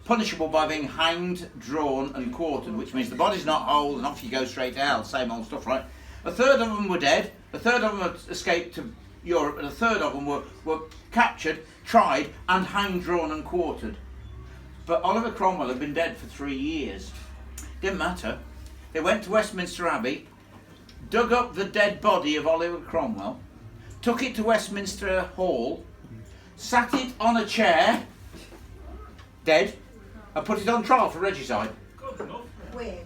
Punishable by being hanged, drawn and quartered, which means the body's not whole and off you go straight to hell. Same old stuff, right? A third of them were dead, a third of them had escaped to Europe, and a third of them were captured, tried and hanged, drawn and quartered. But Oliver Cromwell had been dead for 3 years. Didn't matter. They went to Westminster Abbey, dug up the dead body of Oliver Cromwell, took it to Westminster Hall, sat it on a chair, dead, and put it on trial for regicide. Weird.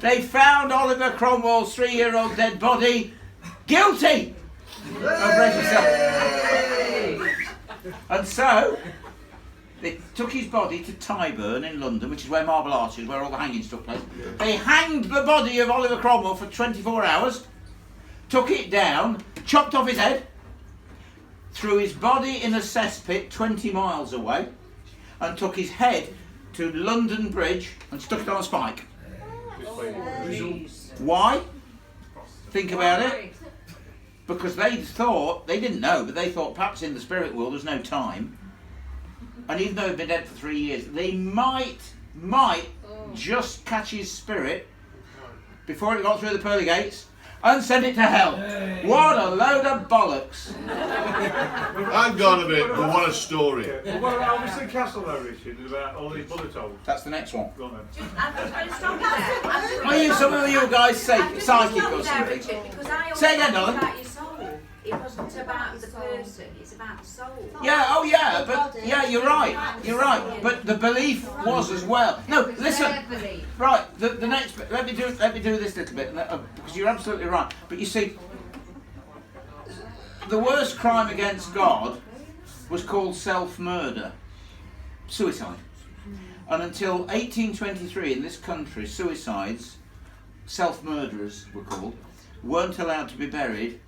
They found Oliver Cromwell's 3-year-old dead body guilty of regicide. And so they took his body to Tyburn in London, which is where Marble Arch is, where all the hangings took place. They hanged the body of Oliver Cromwell for 24 hours, took it down, chopped off his head, threw his body in a cesspit 20 miles away, and took his head to London Bridge and stuck it on a spike. Why? Think about it. Because they thought, they didn't know, but they thought perhaps in the spirit world there's no time. And even though he'd been dead for 3 years, they might just catch his spirit before it got through the pearly gates and send it to hell. What a load of bollocks. Hang on a bit, but what a story. Well, what about Elviston Castle though, Richard, about all these bullet holes? That's the next one. Go on then. Are you some of you guys psychic or something? Say again, darling. About your soul. It wasn't about the person, it's about the soul. Yeah, oh yeah, but yeah, you're right. You're right. But the belief was as well. No, listen. Right, the next bit. Let me do this little bit because you're absolutely right. But you see, the worst crime against God was called self-murder, suicide. And until 1823 in this country, suicides, self-murderers were called, weren't allowed to be buried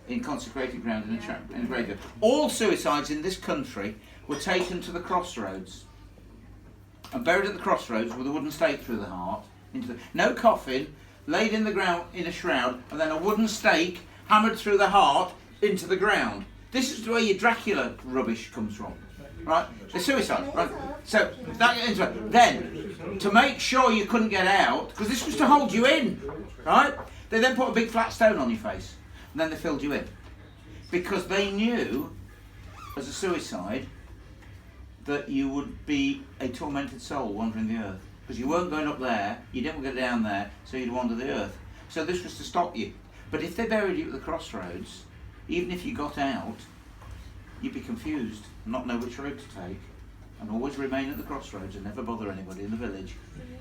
in consecrated ground in a graveyard. All suicides in this country were taken to the crossroads and buried at the crossroads with a wooden stake through the heart. No coffin, laid in the ground in a shroud, and then a wooden stake hammered through the heart into the ground. This is where your Dracula rubbish comes from, right? The suicide, right? So then, to make sure you couldn't get out, because this was to hold you in, right? They then put a big flat stone on your face. And then they filled you in. Because they knew, as a suicide, that you would be a tormented soul wandering the earth. Because you weren't going up there, you didn't go down there, so you'd wander the earth. So this was to stop you. But if they buried you at the crossroads, even if you got out, you'd be confused, and not know which road to take, and always remain at the crossroads and never bother anybody in the village.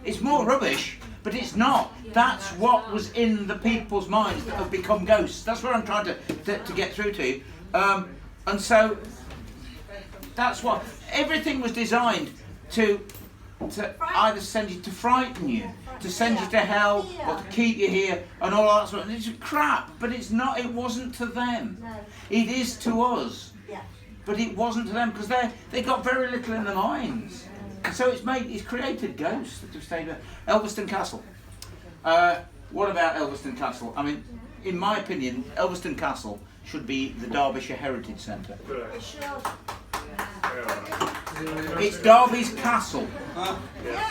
It's more rubbish, but it's not. That's what was in the people's minds that have become ghosts. That's what I'm trying to get through to you. And so that's what everything was designed to either send you to frighten you, to send you to hell, or to keep you here, and all that sort of. And it's crap, but it's not. It wasn't to them. It is to us. But it wasn't to them because they got very little in their minds. And so it's created ghosts that have stayed there. Elviston Castle. What about Elviston Castle? I mean, in my opinion, Elviston Castle should be the Derbyshire Heritage Centre. It should. It's Derby's castle.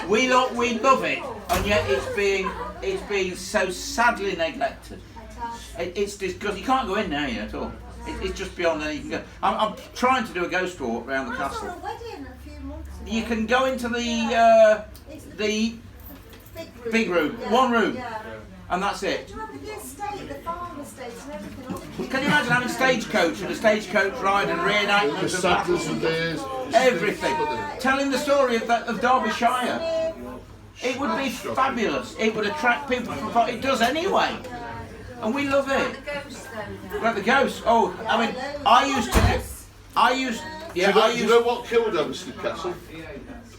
We love it, and yet it's being so sadly neglected. It's because you can't go in there at all. It's just beyond there you can go. I'm trying to do a ghost walk around the castle. I saw a wedding a few months you can go into the big room, Yeah, one room, Yeah. and that's it. Do you remember the estate, the farm estates and everything? Can you imagine having stagecoach and a stagecoach ride and The reenactments of saddles battles? and theirs. Everything. Telling the story of Derbyshire. It would be fabulous. It would attract people from far. It does anyway. And we love The it. ghost though. Like the ghosts. Oh, I mean, I used to Do you know what killed Overston Castle?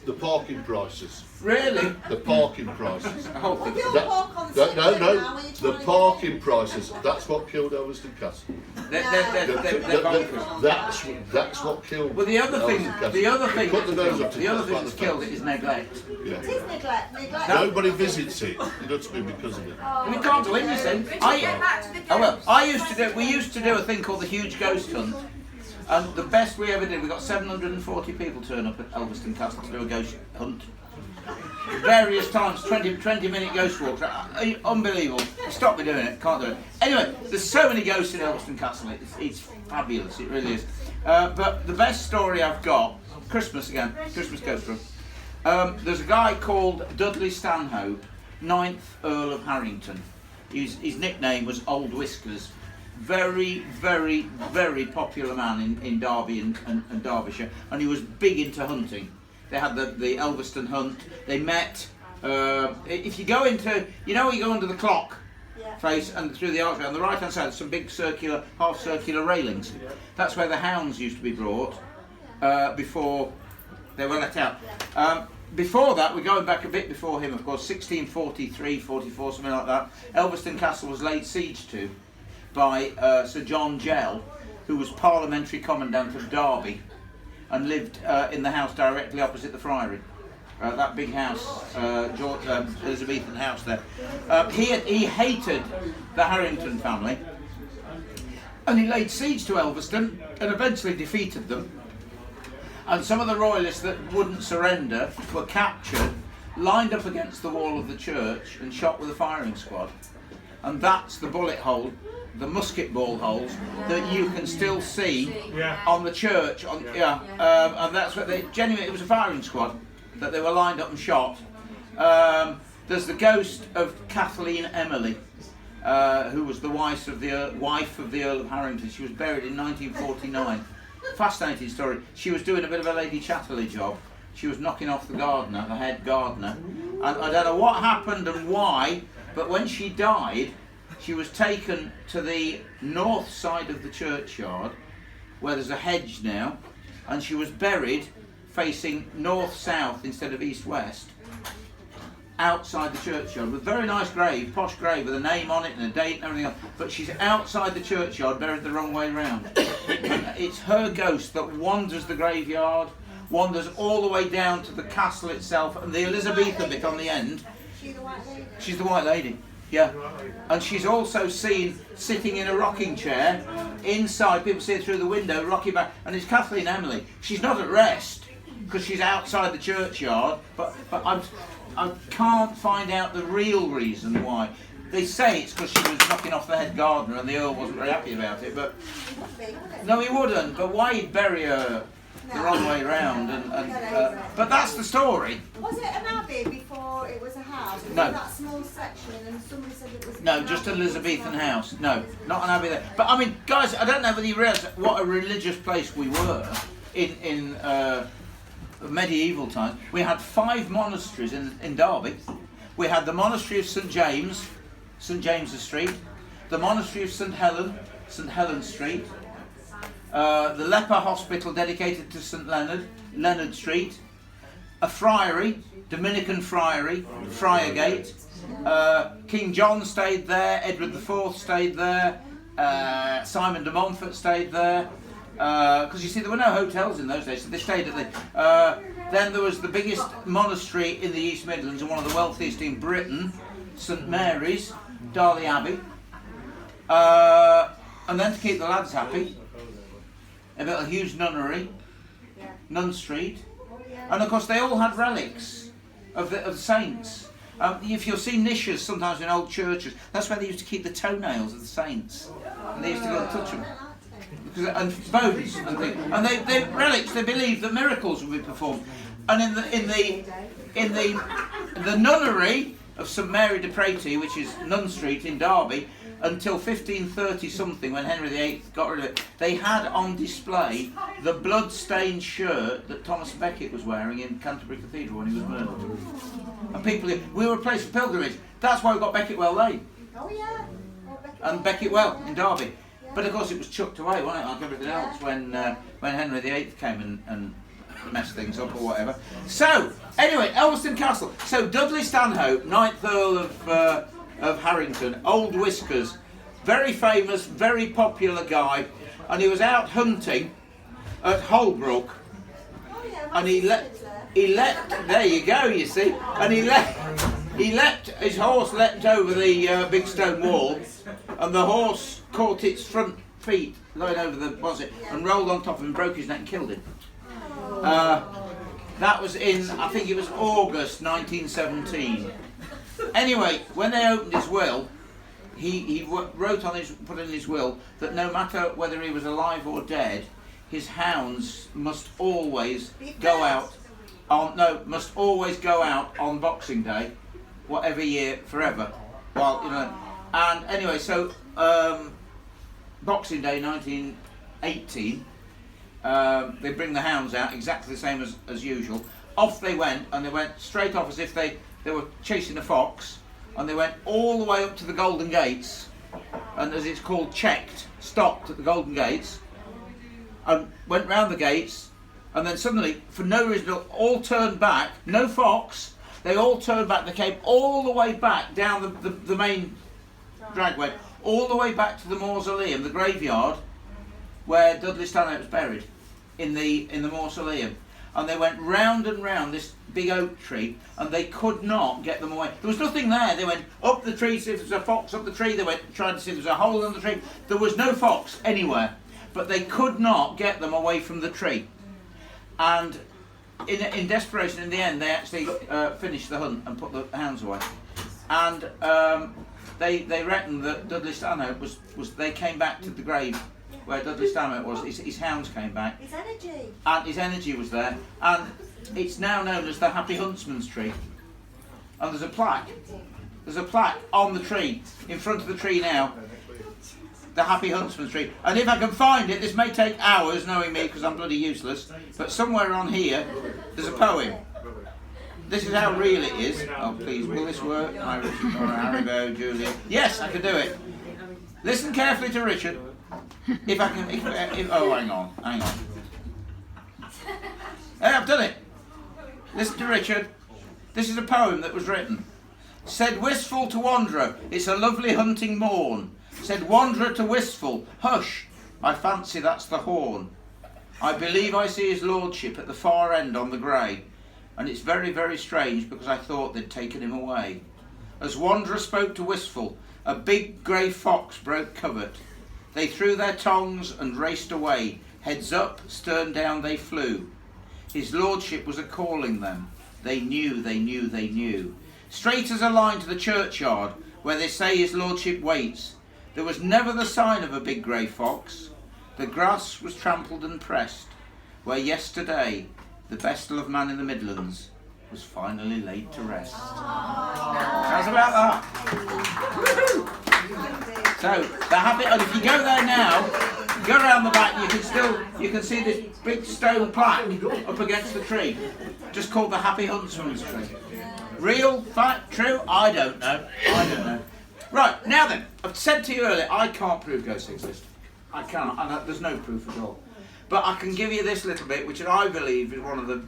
The parking prices. Really? The parking prices. The whole thing. You'll That- park on the No, same no, road no. now when you're The trying to get parking prices. That's what killed Overston Castle. They're bonkers. That's what killed. Well, the other thing Overston Castle. that's Put the nose up to the other thing like that's the killed fence. it is neglect. Yeah. It is neglect. Nobody visits it. You know what I mean, because of it. We can't go in, you see. Richard, get back to the ghost. Oh well, we used to do a thing called the huge ghost hunt, and the best we ever did, we got 740 people turn up at Elveston Castle to do a ghost hunt. Various times, 20-minute ghost walks, unbelievable. Stop me doing it, can't do it. Anyway, there's so many ghosts in Elveston Castle, it's fabulous, it really is. But the best story I've got, Christmas ghost run. There's a guy called Dudley Stanhope, 9th Earl of Harrington. His nickname was Old Whiskers. Very, very, very popular man in Derby and Derbyshire, and he was big into hunting. They had the Elveston hunt. They met. If you go into, you go under the clock face and through the archway on the right hand side, there's some big half circular railings. That's where the hounds used to be brought before they were let out. Before that, we're going back a bit before him, of course, 1643, 44, something like that. Elveston Castle was laid siege to by Sir John Gell, who was parliamentary commandant of Derby and lived in the house directly opposite the friary. That big house, Elizabethan house there. He hated the Harrington family, and he laid siege to Elveston and eventually defeated them. And some of the royalists that wouldn't surrender were captured, lined up against the wall of the church and shot with a firing squad. And that's the bullet hole, the musket ball holes that you can still see on the church. And that's what it was a firing squad that they were lined up and shot. There's the ghost of Kathleen Emily, who was the wife of the Earl of Harrington. She was buried in 1949. Fascinating story. She was doing a bit of a Lady Chatterley job. She was knocking off the gardener, the head gardener. And I don't know what happened and why, but when she died, she was taken to the north side of the churchyard, where there's a hedge now, and she was buried facing north-south instead of east-west, outside the churchyard, with a very nice grave, posh grave, with a name on it and a date and everything else, but she's outside the churchyard, buried the wrong way round. And it's her ghost that wanders the graveyard, wanders all the way down to the castle itself, and the Elizabethan bit on the end. She's the white lady. She's the White Lady, yeah. And she's also seen sitting in a rocking chair, inside, people see her through the window, rocking back, and it's Kathleen Emily. She's not at rest, because she's outside the churchyard, but I can't find out the real reason why. They say it's because she was knocking off the head gardener and the Earl wasn't very happy about it, but no, he wouldn't. But why he'd bury her the wrong way round? But that's the story. Was it an abbey before it was a house? Was No. it that small section and somebody said it was... No, just a Elizabethan house. No, not an abbey there. But I mean, guys, I don't know whether you realise what a religious place we were in medieval times. We had 5 monasteries in Derby. We had the monastery of St James's Street, the monastery of St Helen's Street, the leper hospital dedicated to St Leonard Street, a friary, Dominican friary, Friargate. King John stayed there, Edward IV stayed there, Simon de Montfort stayed there. Because you see, there were no hotels in those days, so they stayed at the... then there was the biggest monastery in the East Midlands and one of the wealthiest in Britain, St Mary's, Darley Abbey. And then to keep the lads happy, a bit of a huge nunnery, Nun Street. And of course they all had relics of the saints. If you'll see niches sometimes in old churches, that's where they used to keep the toenails of the saints. And they used to go and touch them. and bones and things. And they relics. They believe that miracles will be performed. And in the nunnery of St Mary de Prety, which is Nun Street in Derby, until 1530 something, when Henry VIII got rid of it, they had on display the blood-stained shirt that Thomas Becket was wearing in Canterbury Cathedral when he was murdered. And people, we were a place of pilgrimage. That's why we got Becketwell Lane. Oh yeah. And Becketwell in Derby. But of course it was chucked away, wasn't it, like everything else, when Henry VIII came and messed things up or whatever. So, anyway, Elveston Castle. So Dudley Stanhope, 9th Earl of Harrington, Old Whiskers, very famous, very popular guy, and he was out hunting at Holbrook, Oh yeah. and he leapt, there you go, you see, and he leapt, his horse leapt over the big stone wall, and the horse caught its front feet lying over the bonnet and rolled on top of him, broke his neck and killed him. That was in, I think it was August 1917. Anyway, when they opened his will, he put in his will that no matter whether he was alive or dead, his hounds must always go out on Boxing Day, whatever year, forever. Well, you know, and anyway, so Boxing Day 1918, they bring the hounds out exactly the same as usual. Off they went, and they went straight off as if they were chasing a fox, and they went all the way up to the Golden Gates, and as it's called, stopped at the Golden Gates, and went round the gates, and then suddenly, for no reason, all turned back. No fox. They all turned back. They came all the way back down the main dragway, all the way back to the mausoleum, the graveyard, where Dudley Stanhope was buried, in the mausoleum. And they went round and round this big oak tree, and they could not get them away. There was nothing there. They went up the tree to see if there was a fox up the tree. They went trying to see if there was a hole in the tree. There was no fox anywhere, but they could not get them away from the tree. And in desperation, in the end, they actually finished the hunt and put the hounds away. And they reckon that Dudley Stanhope was. They came back to the grave where Dudley Stanhope was. His hounds came back. His energy. And his energy was there. And it's now known as the Happy Huntsman's Tree. And there's a plaque. There's a plaque on the tree, in front of the tree now. The Happy Huntsman's Tree. And if I can find it, this may take hours, knowing me, because I'm bloody useless, but somewhere on here, there's a poem. This is how real it is. Oh, please, will this work? Hi, Richard, Haribo, Julia. Yes, I can do it. Listen carefully to Richard. If I can... oh, hang on. Hey, I've done it. Listen to Richard. This is a poem that was written. Said wistful to wanderer, it's a lovely hunting morn. Said wanderer to wistful, hush, I fancy that's the horn. I believe I see his lordship at the far end on the grey, and it's very, very strange because I thought they'd taken him away. As wanderer spoke to wistful, a big grey fox broke covert. They threw their tongs and raced away, heads up, stern down they flew. His lordship was a-calling them, they knew, they knew, they knew. Straight as a line to the churchyard, where they say his lordship waits. There was never the sign of a big grey fox. The grass was trampled and pressed, where yesterday the best loved man in the Midlands was finally laid to rest. How's about that? So the happy, and if you go there now, go around the back, you can see this big stone plaque up against the tree, just called the Happy Huntsman's Tree. Real, fact, true? I don't know. Right, now then, I've said to you earlier, I can't prove ghosts exist. I cannot, and there's no proof at all. But I can give you this little bit, which I believe is one of the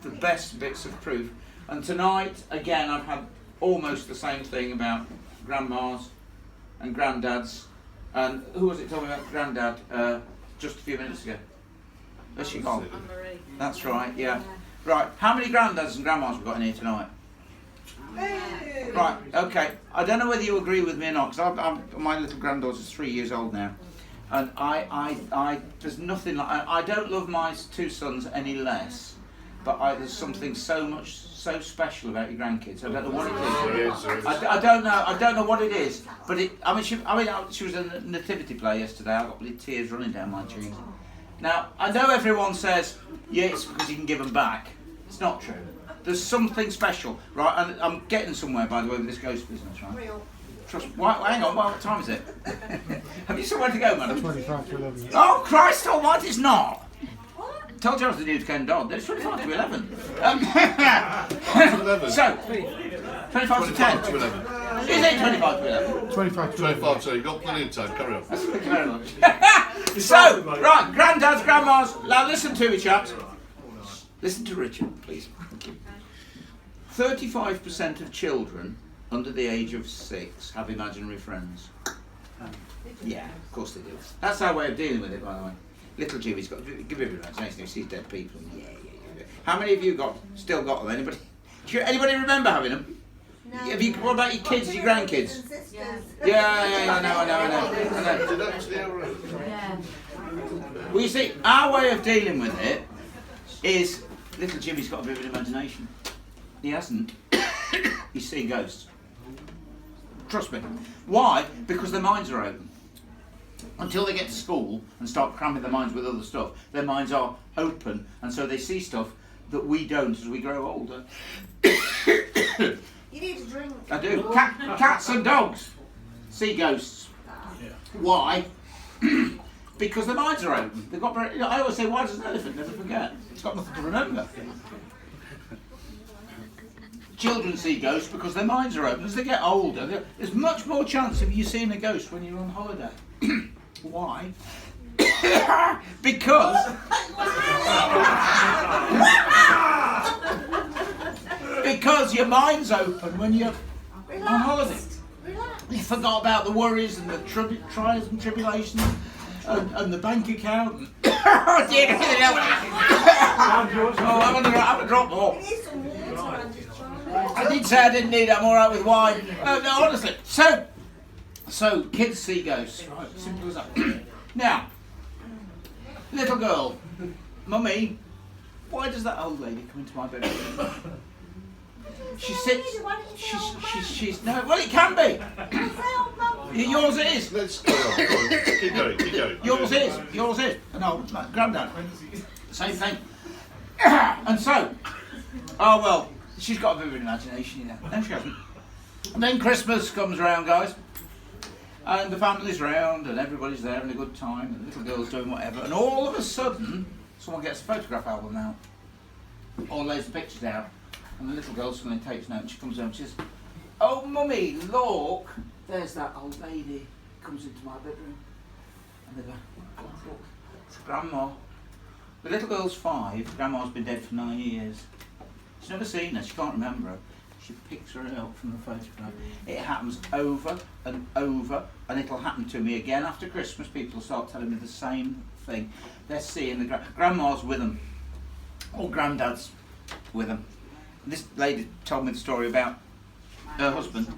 best bits of proof. And tonight, again, I've had almost the same thing about grandmas and granddads. And who was it told me about granddad just a few minutes ago? Where's she gone? Anne-Marie. That's right, yeah. Right, how many granddads and grandmas have we got in here tonight? Right, okay. I don't know whether you agree with me or not, because my little granddaughter's 3 years old now. And there's nothing like, I don't love my two sons any less, but there's something so special about your grandkids. I don't know what it is. There is. I don't know what it is. But she was in a nativity play yesterday. I got tears running down my cheeks. Now I know everyone says, yeah, it's because you can give them back. It's not true. There's something special, right? And I'm getting somewhere, by the way, with this ghost business, right? Real. Trust. Hang on. What time is it? Have you somewhere to go, madam? 25 to 11. Oh, Christ Almighty! It's not. Told you I was the new Ken Dodd. It's 25 to 11. 11. So, 25 to 10. To 11. Is it 25 to 11? 25 to 11. 25, so you've got plenty of time. Carry on. Thank you very much. So, right, granddads, grandmas, now listen to me, chaps. Listen to Richard, please. 35% of children under the age of 6 have imaginary friends. Yeah, of course they do. That's our way of dealing with it, by the way. Little Jimmy's got, give him a imagination, he sees dead people. Yeah. How many of you still got them? Anybody remember having them? No. What about your kids, your grandkids? Yeah. I know. Did actually ever... Yeah. Well, you see, our way of dealing with it is little Jimmy's got a bit of an imagination. He hasn't. He's seeing ghosts. Trust me. Why? Because their minds are open. Until they get to school and start cramming their minds with other stuff, their minds are open, and so they see stuff that we don't as we grow older. You need a drink. I do. Cats and dogs see ghosts. Why? Because their minds are open. They've got. I always say, why does an elephant never forget? It's got nothing to remember. Children see ghosts because their minds are open. As they get older, there's much more chance of you seeing a ghost when you're on holiday. Why? Because your mind's open when you're on holiday. You forgot about the worries and the trials and tribulations and the bank account. Oh dear, I'm gonna drop more. It is some water and just I did say I didn't need it. I'm all right with wine. No, honestly. So kids see ghosts, right? Simple as that. Now, little girl, Mummy, why does that old lady come into my bedroom? She sits. She's no. Well, it can be. Yours it is. Let's go on. Keep going. Yours is. And my granddad. Same thing. And so, oh well, she's got a bit of an imagination, you know. No, she hasn't. And then Christmas comes around, guys. And the family's round and everybody's there having a good time and the little girl's doing whatever, and all of a sudden someone gets a photograph album out or lays the pictures out, and the little girl suddenly takes note and she comes home and she says, "Oh mummy, look, there's that old lady comes into my bedroom." And they go, "Oh, look, it's Grandma." The little girl's 5, Grandma's been dead for 9 years. She's never seen her, she can't remember her. She picks her out from the photograph. It happens over and over, and it'll happen to me again after Christmas. People start telling me the same thing. They're seeing the grandma's with them, or granddad's with them. And this lady told me the story about her husband.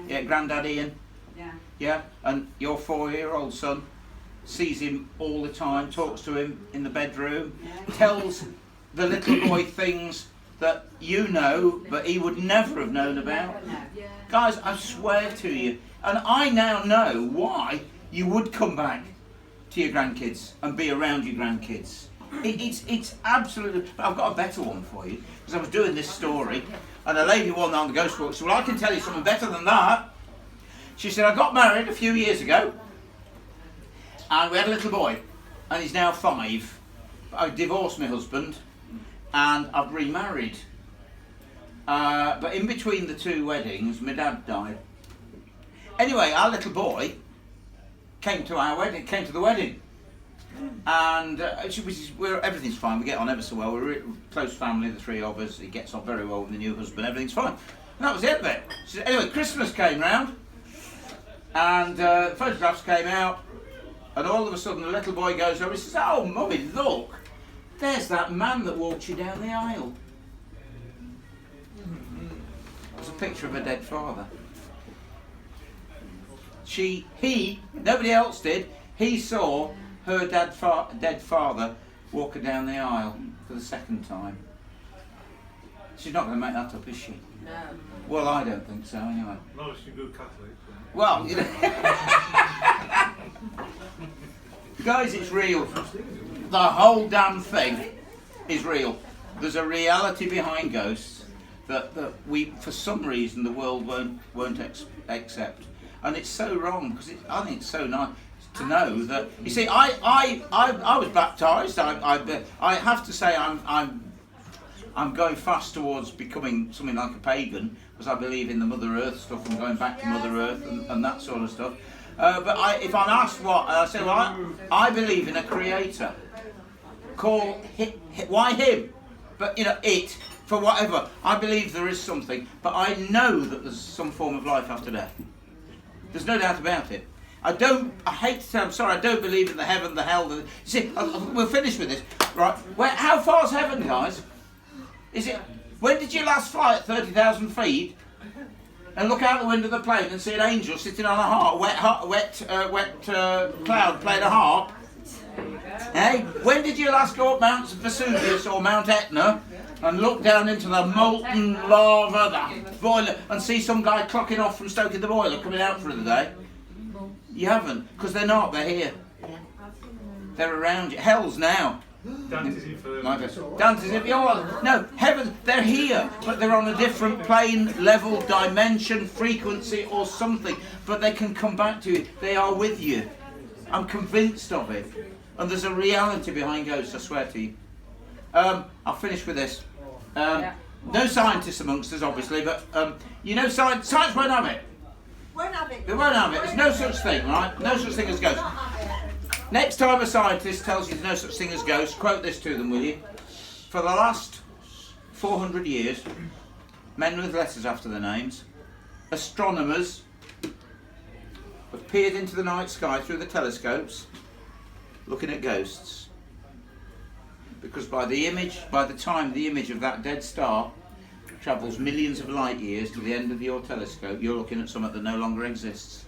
Yeah, Granddad Ian. Yeah, and your 4-year-old son sees him all the time, talks to him in the bedroom, tells the little boy things that you know, but he would never have known about. Guys, I swear to you, and I now know why you would come back to your grandkids and be around your grandkids. It's absolutely. But I've got a better one for you, because I was doing this story, and a lady won on the ghost walk said, "Well, I can tell you something better than that." She said, "I got married a few years ago, and we had a little boy, and he's now 5. I divorced my husband, and I've remarried. But in between the 2 weddings, my dad died. Anyway, our little boy came to the wedding, and everything's fine. We get on ever so well. We're a close family, the 3 of us. He gets on very well with the new husband. Everything's fine. And that was the end of it. She said, anyway, Christmas came round, and photographs came out, and all of a sudden the little boy goes over. He says, "Oh, Mummy, look. There's that man that walked you down the aisle." It's a picture of a dead father. Nobody else did. He saw her dead father walking down the aisle for the 2nd time. She's not going to make that up, is she? No. Well, I don't think so, anyway. Not if she's a good Catholic. Well, you know. Guys, it's real. The whole damn thing is real. There's a reality behind ghosts that we, for some reason, the world won't accept, and it's so wrong because I think it's so nice to know that. You see, I was baptised. I have to say I'm going fast towards becoming something like a pagan because I believe in the Mother Earth stuff and going back to Mother Earth and that sort of stuff. But if I'm asked what, I say, well, I believe in a creator. Why him? But you know, it, for whatever. I believe there is something, but I know that there's some form of life after death. There's no doubt about it. I hate to say, I'm sorry, I don't believe in the heaven, the hell. You see, we'll finish with this, right? How far's heaven, guys? Is it? When did you last fly at 30,000 feet and look out the window of the plane and see an angel sitting on a harp, wet cloud playing a harp? Hey, when did you last go up Mount Vesuvius or Mount Etna and look down into the molten lava, that boiler, and see some guy clocking off from stoking the boiler coming out for the day? You haven't, because they're not. They're here. They're around you. Hell's now. Dante's Inferno. Dante's Inferno. No, heaven. They're here, but they're on a different plane, level, dimension, frequency, or something. But they can come back to you. They are with you. I'm convinced of it. And there's a reality behind ghosts, I swear to you. I'll finish with this. No scientists amongst us, obviously, but you know, science won't have it. Won't have it. They won't have it. There's no such thing, right? No such thing as ghosts. Next time a scientist tells you there's no such thing as ghosts, quote this to them, will you? For the last 400 years, men with letters after their names, astronomers have peered into the night sky through the telescopes, looking at ghosts. Because by the time the image of that dead star travels millions of light years to the end of your telescope, you're looking at something that no longer exists.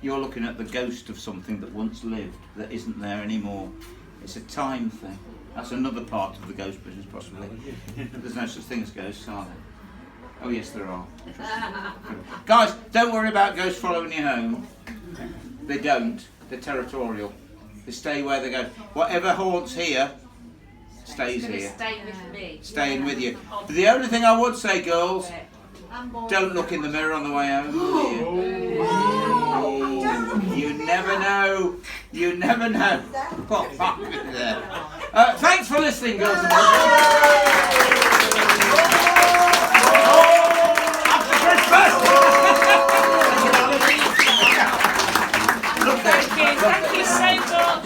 You're looking at the ghost of something that once lived, that isn't there anymore. It's a time thing. That's another part of the ghost business, possibly. There's no such thing as ghosts, are there? Oh yes, there are. Guys, don't worry about ghosts following you home. They don't. They're territorial. They stay where they go. Whatever haunts here stays here. Stay with me. Staying with you. But the only thing I would say, girls, don't look in the mirror on the way home, will you? You never know. You never know. What fuck is there? Thanks for listening, girls and boys. After Christmas! Thank you so much.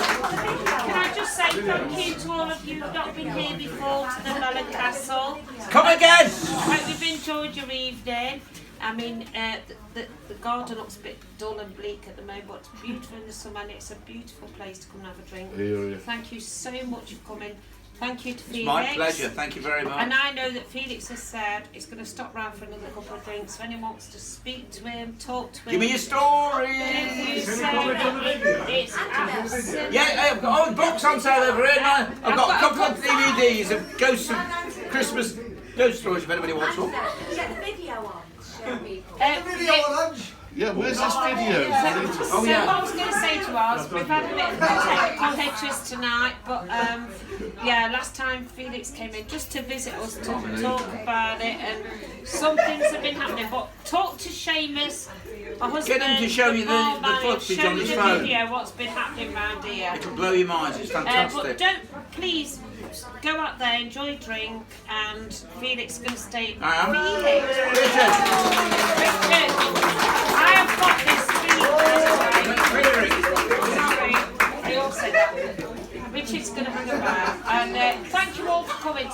Can I just say thank you to all of you who've not been here before to the Melon Castle. Come again! Hope you've enjoyed your evening. I mean, the garden looks a bit dull and bleak at the moment, but it's beautiful in the summer and it's a beautiful place to come and have a drink. Yeah. Thank you so much for coming. Thank you to Felix. My pleasure, thank you very much. And I know that Felix has said he's going to stop round for another couple of drinks. If anyone wants to speak to him, talk to him. Give me your story! It's absolutely... Yeah, I've got books on sale over here. I've got a couple of DVDs of ghosts of Christmas ghost stories if anybody wants one. Get the video on. Show people. Yeah, where's this video? Oh, So yeah. what I was going to say to us, we've had a bit of technical hitches tonight, but yeah, last time Felix came in just to visit us to talk about it, and some things have been happening. But talk to Seamus, my husband. Get him to show you the barman, footage show on his the phone. video what's been happening round here. It'll blow your minds, it's But fantastic. don't, please, go out there, enjoy a drink, and Felix is going to stay. I am. Richard, I have got this Sorry, they all said that. Richard's going to hang about. And thank you all for coming to